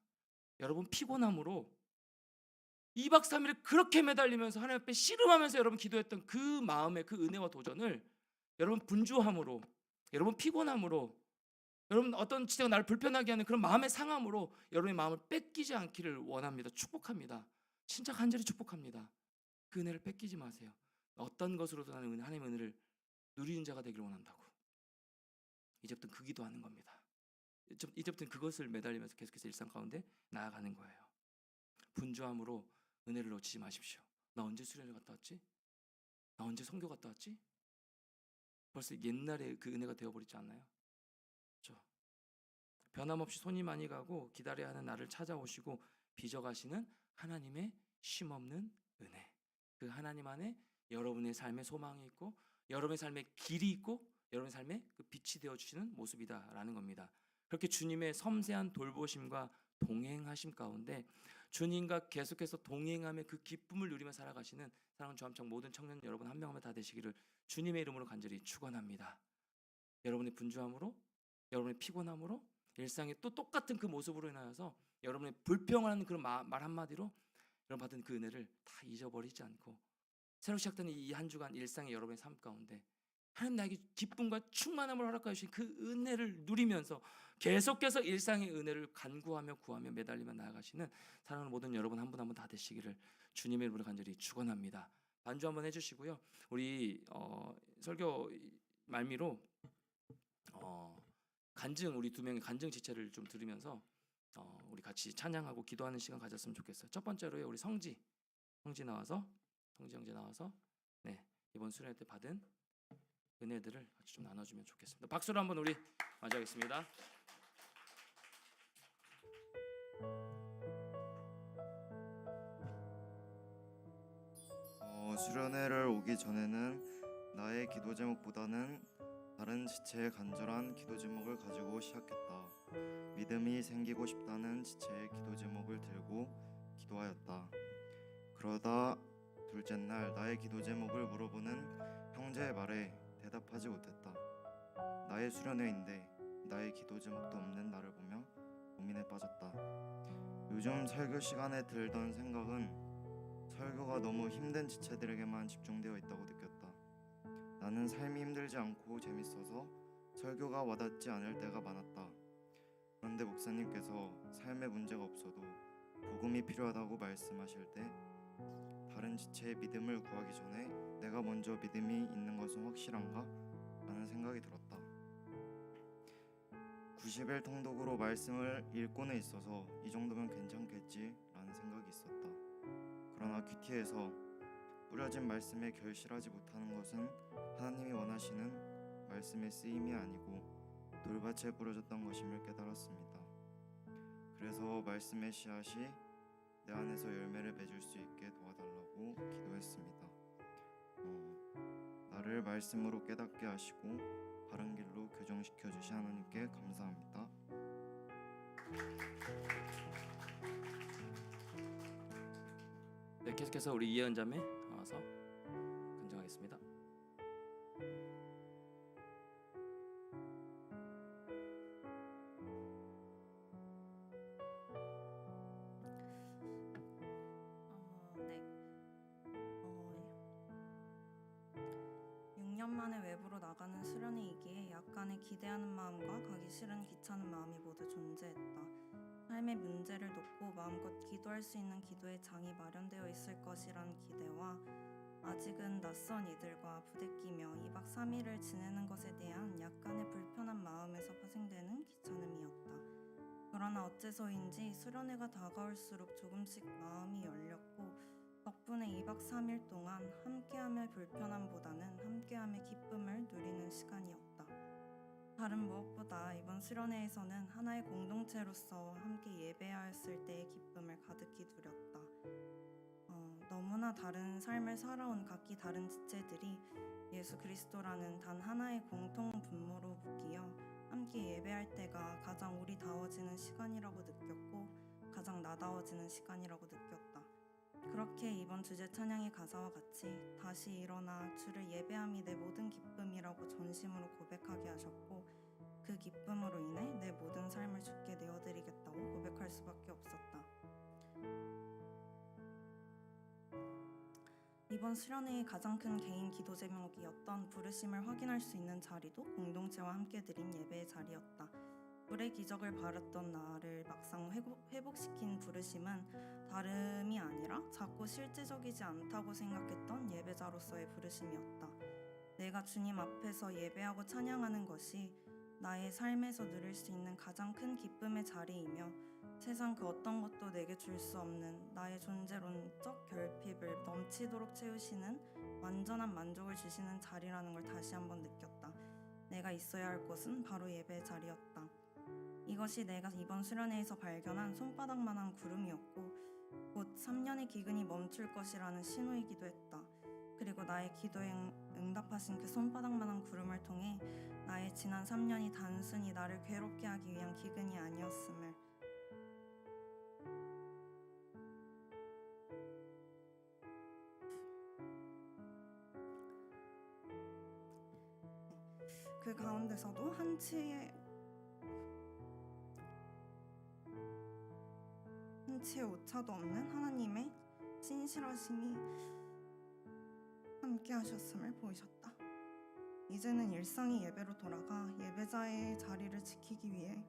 여러분 피곤함으로 2박 3일을 그렇게 매달리면서 하나님 앞에 씨름하면서 여러분 기도했던 그 마음의 그 은혜와 도전을 여러분 분주함으로, 여러분 피곤함으로, 여러분 어떤 지체가 나를 불편하게 하는 그런 마음의 상함으로 여러분의 마음을 뺏기지 않기를 원합니다. 축복합니다. 진짜 간절히 축복합니다. 그 은혜를 뺏기지 마세요. 어떤 것으로도 나는 하나님의 은혜를 누리는 자가 되기를 원한다고. 이제부터 그 기도하는 겁니다. 이제부터는 그것을 매달리면서 계속해서 일상 가운데 나아가는 거예요. 분주함으로 은혜를 놓치지 마십시오. 나 언제 수련회 갔다 왔지? 나 언제 선교 갔다 왔지? 벌써 옛날에 그 은혜가 되어버리지 않나요? 그렇죠? 변함없이 손이 많이 가고 기다려야 하는 나를 찾아오시고 빚어가시는 하나님의 쉼없는 은혜. 그 하나님 안에 여러분의 삶의 소망이 있고 여러분의 삶의 길이 있고 여러분의 삶에 그 빛이 되어주시는 모습이다라는 겁니다. 그렇게 주님의 섬세한 돌보심과 동행하심 가운데 주님과 계속해서 동행하며 그 기쁨을 누리며 살아가시는 사랑하는 주암청 모든 청년 여러분 한 명 한 명 다 되시기를 주님의 이름으로 간절히 축원합니다. 여러분의 분주함으로 여러분의 피곤함으로 일상의 또 똑같은 그 모습으로 인하여서 여러분의 불평하는 그런 말 한마디로 여러분 받은 그 은혜를 다 잊어버리지 않고 새로 시작되는 이 한 주간 일상의 여러분의 삶 가운데 하나님 나에게 기쁨과 충만함을 허락하여 주신 그 은혜를 누리면서 계속해서 일상의 은혜를 간구하며 구하며 매달리며 나아가시는 사랑하는 모든 여러분 한 분 한 분 다 되시기를 주님의 이름으로 간절히 축원합니다. 반주 한번 해주시고요. 우리 설교 말미로 간증 우리 두 명의 간증 지체를 좀 들으면서 우리 같이 찬양하고 기도하는 시간 가졌으면 좋겠어요. 첫 번째로요 우리 성지 나와서 성지 형제 나와서 네 이번 수련회 때 받은 은혜들을 같이 좀 나눠주면 좋겠습니다. 박수로 한번 우리 맞이하겠습니다. 수련회를 오기 전에는 나의 기도 제목보다는 다른 지체의 간절한 기도 제목을 가지고 시작했다. 믿음이 생기고 싶다는 지체의 기도 제목을 들고 기도하였다. 그러다 둘째 날 나의 기도 제목을 물어보는 형제의 말에 대답하지 못했다. 나의 수련회인데 나의 기도 제목도 없는 나를 보며 고민에 빠졌다. 요즘 설교 시간에 들던 생각은 설교가 너무 힘든 지체들에게만 집중되어 있다고 느꼈다. 나는 삶이 힘들지 않고 재밌어서 설교가 와닿지 않을 때가 많았다. 그런데 목사님께서 삶에 문제가 없어도 복음이 필요하다고 말씀하실 때 다른 지체의 믿음을 구하기 전에 내가 먼저 믿음이 있는 것은 확실한가? 라는 생각이 들었다. 90일 통독으로 말씀을 읽고는 있어서 이 정도면 괜찮겠지 라는 생각이 있었다. 그러나 큐티에서 뿌려진 말씀에 결실하지 못하는 것은 하나님이 원하시는 말씀의 쓰임이 아니고 돌밭에 뿌려졌던 것임을 깨달았습니다. 그래서 말씀의 씨앗이 내 안에서 열매를 맺을 수 있게 도와달라고 기도했습니다. 나를 말씀으로 깨닫게 하시고 바른 길로 교정시켜 주신 하나님께 감사합니다. 네, 계속해서 우리 이혜은 자매 나와서 간증하겠습니다. 네. 6년 만에 외부로 나가는 수련회이기에 약간의 기대하는 마음과 가기 싫은 귀찮은 마음이 모두 존재했다. 삶의 문제를 놓고 마음껏 기도할 수 있는 기도의 장이 마련되어 있을 것이란 기대와 아직은 낯선 이들과 부대끼며 2박 3일을 지내는 것에 대한 약간의 불편한 마음에서 파생되는 귀찮음이었다. 그러나 어째서인지 수련회가 다가올수록 조금씩 마음이 열렸고 덕분에 2박 3일 동안 함께함의 불편함보다는 함께함의 기쁨을 누리는 시간이었다. 다른 무엇보다 이번 수련회에서는 하나의 공동체로서 함께 예배하였을 때의 기쁨을 가득히 누렸다. 너무나 다른 삶을 살아온 각기 다른 지체들이 예수 그리스도라는 단 하나의 공통 분모로 묶이어 함께 예배할 때가 가장 우리다워지는 시간이라고 느꼈고 가장 나다워지는 시간이라고 느꼈다. 그렇게 이번 주제 찬양의 가사와 같이 다시 일어나 주를 예배함이 내 모든 기쁨이라고 전심으로 고백하게 하셨고 그 기쁨으로 인해 내 모든 삶을 주께 내어드리겠다고 고백할 수밖에 없었다. 이번 수련회의 가장 큰 개인 기도 제목이었던 부르심을 확인할 수 있는 자리도 공동체와 함께 드린 예배의 자리였다. 불의 기적을 바랐던 나를 막상 회복시킨 부르심은 다름이 아니라 자꾸 실제적이지 않다고 생각했던 예배자로서의 부르심이었다. 내가 주님 앞에서 예배하고 찬양하는 것이 나의 삶에서 누릴 수 있는 가장 큰 기쁨의 자리이며 세상 그 어떤 것도 내게 줄 수 없는 나의 존재론적 결핍을 넘치도록 채우시는 완전한 만족을 주시는 자리라는 걸 다시 한번 느꼈다. 내가 있어야 할 곳은 바로 예배의 자리였다. 이것이 내가 이번 수련회에서 발견한 손바닥만한 구름이었고 곧 3년의 기근이 멈출 것이라는 신호이기도 했다. 그리고 나의 기도에 응답하신 그 손바닥만한 구름을 통해 나의 지난 3년이 단순히 나를 괴롭게 하기 위한 기근이 아니었음을 그 가운데서도 한치의 오차도 없는 하나님의 신실하심이 함께 하셨음을 보이셨다. 이제는 일상의 예배로 돌아가 예배자의 자리를 지키기 위해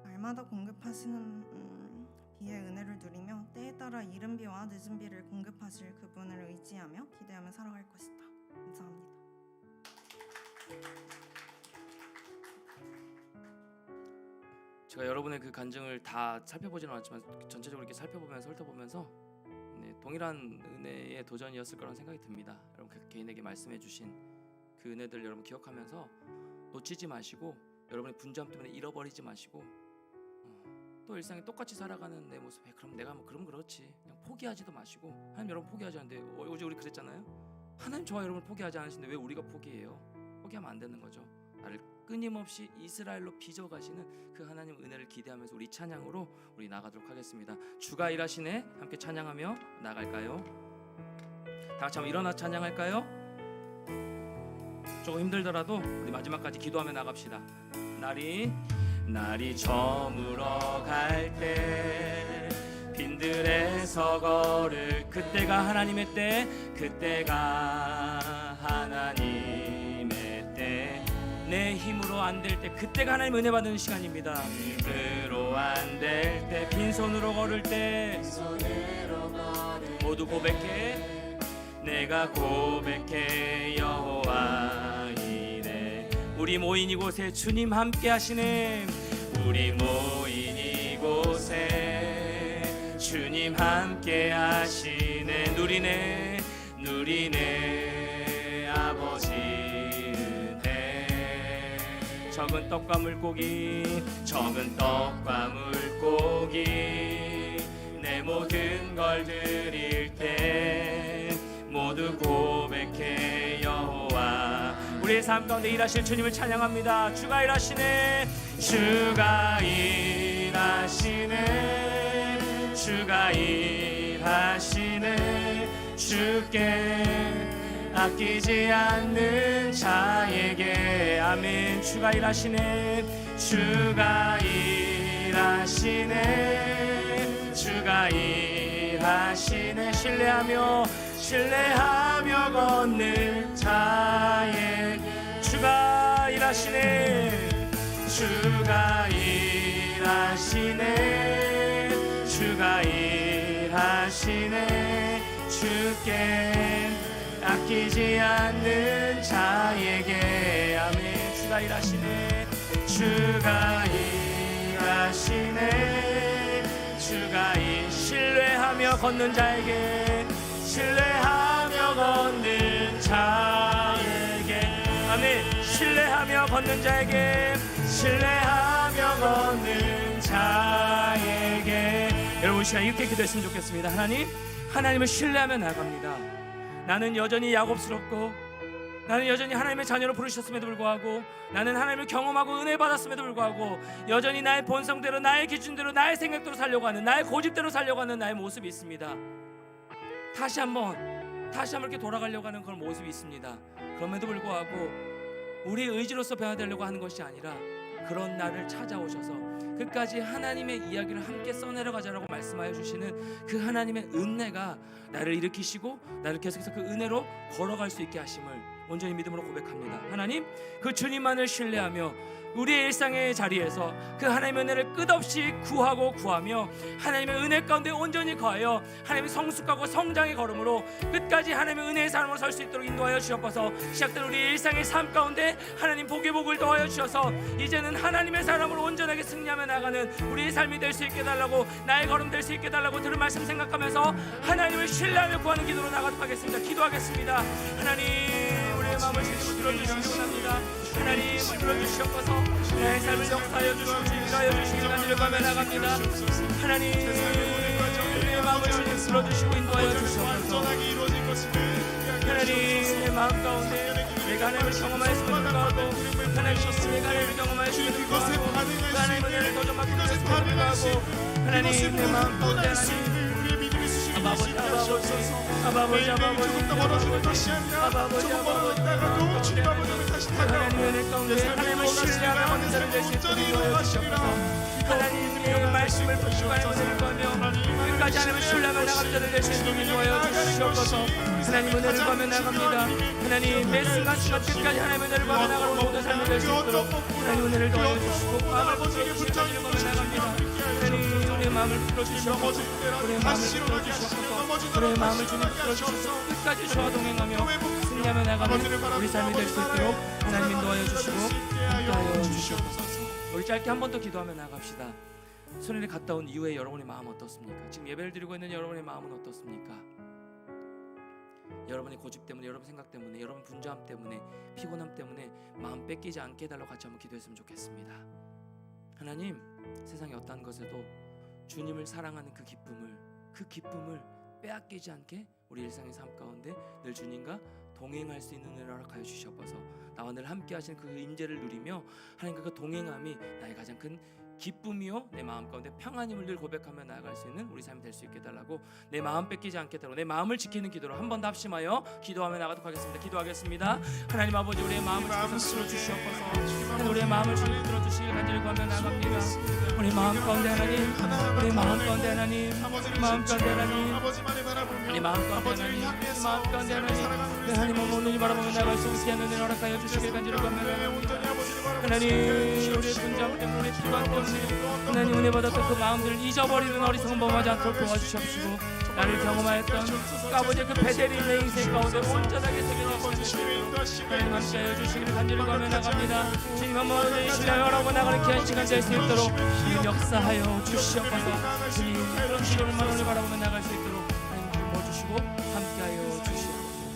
날마다 공급하시는 비의 은혜를 누리며 때에 따라 이른 비와 늦은 비를 공급하실 그분을 의지하며 기대하며 살아갈 것이다. 감사합니다. 제가 여러분의 그 간증을 다 살펴보지는 않았지만 전체적으로 이렇게 살펴보면서 훑어보면서 동일한 은혜의 도전이었을 거라는 생각이 듭니다. 여러분 개인에게 말씀해 주신 그 은혜들 여러분 기억하면서 놓치지 마시고 여러분의 분주함 때문에 잃어버리지 마시고 또 일상에 똑같이 살아가는 내 모습에 그럼 내가 그럼 그렇지 그냥 포기하지도 마시고 하나님 여러분 포기하지 않는데 어제 우리 그랬잖아요. 하나님 저와 여러분을 포기하지 않으시는데 왜 우리가 포기해요? 포기하면 안 되는 거죠. 나를 끊임없이 이스라엘로 빚어가시는 그 하나님 은혜를 기대하면서 우리 찬양으로 우리 나가도록 하겠습니다. 주가 일하시네 함께 찬양하며 나갈까요? 다 같이 한번 일어나 찬양할까요? 조금 힘들더라도 우리 마지막까지 기도하며 나갑시다. 날이 저물어 갈 때 빈들에서 걸을 그때가 하나님의 때 그때가 하나님의 때 내 힘으로 안 될 때 그때가 하나님 은혜 받는 시간입니다. 힘으로 안 될 때 빈손으로 걸을 때 모두 고백해 내가 고백해 여호와 이래 우리 모인 이곳에 주님 함께 하시네 우리 모인 이곳에 주님 함께 하시네 누리네 아버지 은혜 적은 떡과 물고기 내 모든 걸 드릴 때 모두 고백해 여호와 우리의 삶 가운데 일하실 주님을 찬양합니다. 주가 일하시네 주께 아끼지 않는 자에게 아멘. 주가 일하시네 신뢰하며 걷는 자의 주가 일하시네 주께 아끼지 않는 자에게 아멘. 주가 일하시네 신뢰하며 걷는 자에게 아멘. 신뢰하며 걷는 자에게 여러분 여러분 시간 이렇게 기도했으면 좋겠습니다. 하나님을 신뢰하며 나아갑니다. 나는 여전히 야곱스럽고 나는 여전히 하나님의 자녀로 부르셨음에도 불구하고 나는 하나님을 경험하고 은혜 받았음에도 불구하고 여전히 나의 본성대로 나의 기준대로 나의 생각대로 살려고 하는 나의 고집대로 살려고 하는 나의 모습이 있습니다. 다시 한번 이렇게 돌아가려고 하는 그런 모습이 있습니다. 그럼에도 불구하고 우리의 의지로서 변화되려고 하는 것이 아니라 그런 나를 찾아오셔서 끝까지 하나님의 이야기를 함께 써내려가자라고 말씀하여 주시는 그 하나님의 은혜가 나를 일으키시고 나를 계속해서 그 은혜로 걸어갈 수 있게 하심을 온전히 믿음으로 고백합니다. 하나님, 그 주님만을 신뢰하며 우리의 일상의 자리에서 그 하나님의 은혜를 끝없이 구하며 하나님의 은혜 가운데 온전히 거하여 하나님의 성숙하고 성장의 걸음으로 끝까지 하나님의 은혜의 사람으로 설 수 있도록 인도하여 주옵소서. 시작된 우리의 일상의 삶 가운데 하나님 복의 복을 더하여 주셔서 이제는 하나님의 사람으로 온전하게 승리하며 나가는 우리의 삶이 될 수 있게 달라고, 나의 걸음 될 수 있게 달라고 들은 말씀 생각하면서 하나님을 신뢰하며 구하는 기도로 나가도록 하겠습니다. 기도하겠습니다. 하나님, 우리의 마음을 주님으로 들어주시기 원합니다. 하나님, 들어주시옵소서. 나의 삶을 역사하여 주시고 주인하여 주시기 간절히 가며 나갑니다. 하나님, 우리의 마음을 주님 들어주시고 인도하여 주시옵소서. 하나님, 내 마음 가운데 내가 하나님을 경험하였음에도 불구하고 하나님, 내가 하나님을 경험하였음에도 불구하고 하나님의 은혜를 더 좀 받고 있음에도 불구하고 하나님, 내 마음 가운데 하나님 하나님의 은혜 가운데 하나님을 신뢰하며 감사를 낼 수 있도록 인도하여 주시옵소서. 하나님의 말씀을 붙잡고 은혜를 구하며 끝까지 하나님을 신뢰하며 나가는 자를 낼 수 있도록 인도하여 주시옵소서. 하나님 은혜를 구하며 나갑니다. 하나님 매 순간순간 끝까지 하나님의 은혜를 구하며 나가는 모든 삶을 낼 수 있도록 하나님 은혜를 더하여 주시고 마음을 붙들어주시고 은혜를 구하며 나갑니다. 하나님 우리의 마음을 풀어주시옵소서. 우리의 마음을 풀어주시옵소서. 우리의 마음을 주님 풀어주셔서 끝까지 저와 동행하며 승리하며 나가는 우리 삶이 될 수 있도록 하나님 인도하여 주시고 함께하여 주시옵소서. 우리 짧게 한 번 더 기도하며 나갑시다. 수련회 갔다 온 이후에 여러분의 마음 어떻습니까? 지금 예배를 드리고 있는 여러분의 마음은 어떻습니까? 여러분의 고집 때문에, 여러분 생각 때문에, 여러분 분주함 때문에, 피곤함 때문에 마음 뺏기지 않게 해달라고 같이 한번 기도했으면 좋겠습니다. 하나님, 세상의 어떠한 것에도 주님을 사랑하는 그 기쁨을 빼앗기지 않게 우리 일상의 삶 가운데 늘 주님과 동행할 수 있는 은혜를 허락하여 주시옵소서. 나와 늘 함께 하시는 그 임재를 누리며 하나님과 그 동행함이 나의 가장 큰 기쁨이요 내 마음 가운데 평안임을 늘 고백하며 나아갈 수 있는 우리 삶이 될 수 있게 달라고, 내 마음 뺏기지 않게 달라고, 내 마음을 지키는 기도로 한 번 더 합심하여 기도하며 나가도록 하겠습니다. 기도하겠습니다. 하나님 아버지, 우리의 마음을 주께서 들어주시옵소서. 우리의 마음을 주님 들어주시길 간절히 구하며 나갑니다. 우리 마음 가운데 하나님, 우리 마음 가운데 하나님, 마음 가운데 하나님, 우리 마음 가운데 하나님, 우리 마음 가운데 하나님, 하나님 온전히 바라보며 나갈 수 있게 하는 은혜를 허락하여 주시길 간절히 구하며 나갑니다. 하나님, 우리의 분주함 때문에, 우리의 피곤함 때문에 하나님 은혜 받았던 그 마음들을 잊어버리는 어리석은 범하지 않도록 도와주시옵시고, 나를 경험하였던 아버지의 그 베델이 내 인생 가운데 온전하게 새겨졌습니다. 하나님 함께하여 주시기를 간절히 구하며 나갑니다. 주님 한번 온전히 신뢰하라고 나가는 귀한 시간 될 수 있도록 주님 역사하여 주시옵소서. 주님 그런 기도를만 오늘 바라보며 나갈 수 있도록 하나님 도와주시고 함께하여 주시옵소서.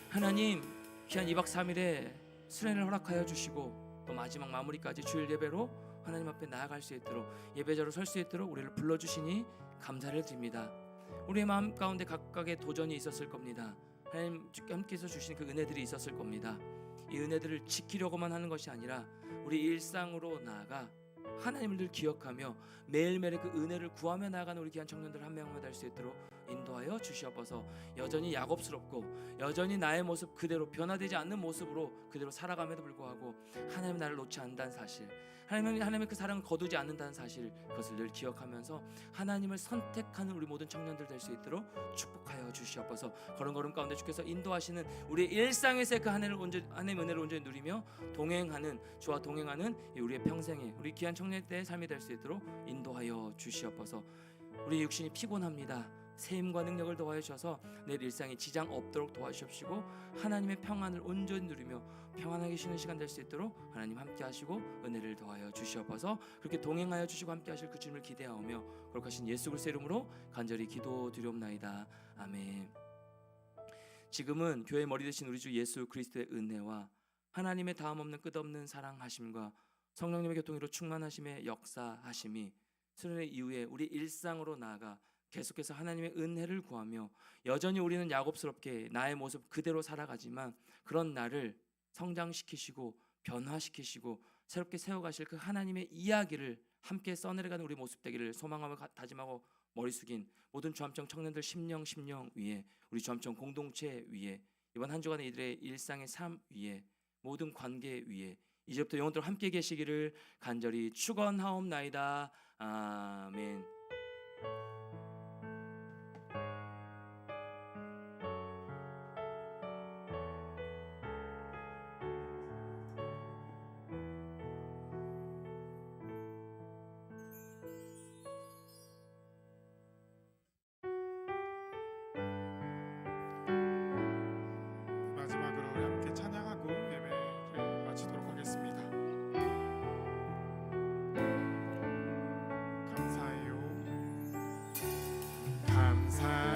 하나님, 귀한 2박 3일에 수련을 허락하여 주시고 또 마지막 마무리까지 주일 예배로 하나님 앞에 나아갈 수 있도록, 예배자로 설 수 있도록 우리를 불러주시니 감사를 드립니다. 우리의 마음 가운데 각각의 도전이 있었을 겁니다. 하나님 주께 함께해서 주신 그 은혜들이 있었을 겁니다. 이 은혜들을 지키려고만 하는 것이 아니라 우리 일상으로 나아가 하나님을 늘 기억하며 매일매일 그 은혜를 구하며 나아가는 우리 귀한 청년들 한 명만 될 수 있도록 인도하여 주시옵소서. 여전히 야곱스럽고 여전히 나의 모습 그대로 변화되지 않는 모습으로 그대로 살아감에도 불구하고 하나님 나를 놓지 않는다는 사실, 하나님의 그 사랑을 거두지 않는다는 사실, 그것을 늘 기억하면서 하나님을 선택하는 우리 모든 청년들 될 수 있도록 축복하여 주시옵소서. 걸음걸음 가운데 주께서 인도하시는 우리의 일상에서의 그 하나님의 은혜를 온전히 누리며 동행하는, 주와 동행하는 우리의 평생에 우리 귀한 청년들의 삶이 될 수 있도록 인도하여 주시옵소서. 우리 육신이 피곤합니다. 새 힘과 능력을 더하여 주셔서 내 일상에 지장 없도록 도와주십시고, 하나님의 평안을 온전히 누리며 평안하게 쉬는 시간 될 수 있도록 하나님 함께 하시고 은혜를 더하여 주시옵소서. 그렇게 동행하여 주시고 함께 하실 그 주님을 기대하오며 거룩하신 예수 그리스도의 이름으로 간절히 기도드리옵나이다. 아멘. 지금은 교회의 머리 되신 우리 주 예수 그리스도의 은혜와 하나님의 다음 없는 끝없는 사랑하심과 성령님의 교통으로 충만하심의 역사하심이 수련회 이후에 우리 일상으로 나아가 계속해서 하나님의 은혜를 구하며 여전히 우리는 야곱스럽게 나의 모습 그대로 살아가지만 그런 나를 성장시키시고 변화시키시고 새롭게 세워가실 그 하나님의 이야기를 함께 써내려가는 우리 모습 되기를 소망하며 다짐하고 머리 숙인 모든 주암청 청년들 심령 위에 우리 주암청 공동체 위에 이번 한 주간의 이들의 일상의 삶 위에 모든 관계 위에 이제부터 영원토록 함께 계시기를 간절히 축원하옵나이다. 아멘. 마지막으로 우리 함께 찬양하고 예배를 마치도록 하겠습니다.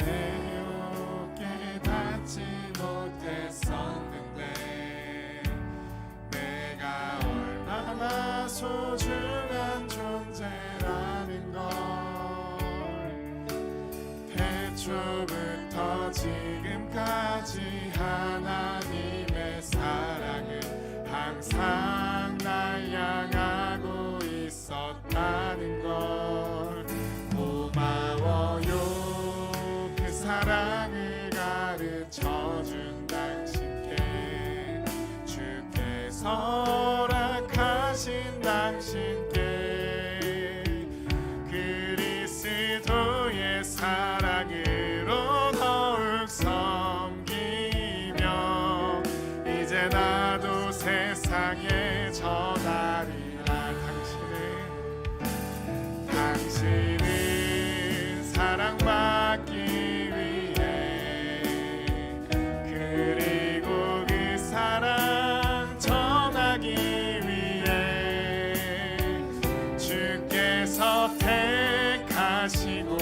감사해요 깨닫지 못했었는데 내가 얼마나 소중한 존재라는 걸 태초부터 지금까지 하나님의 사랑은 항상 날 향하고 있었다는 걸 고마워요 그 사랑을 가르쳐준 당신께 주께서 허락하신 당신께 그리스도의 사랑으로 더욱 섬기며 이제 나도 세상에 전하리라 당신은 사랑받기 위해 그리고 그 사랑 전하기 위해 주께서 택하시고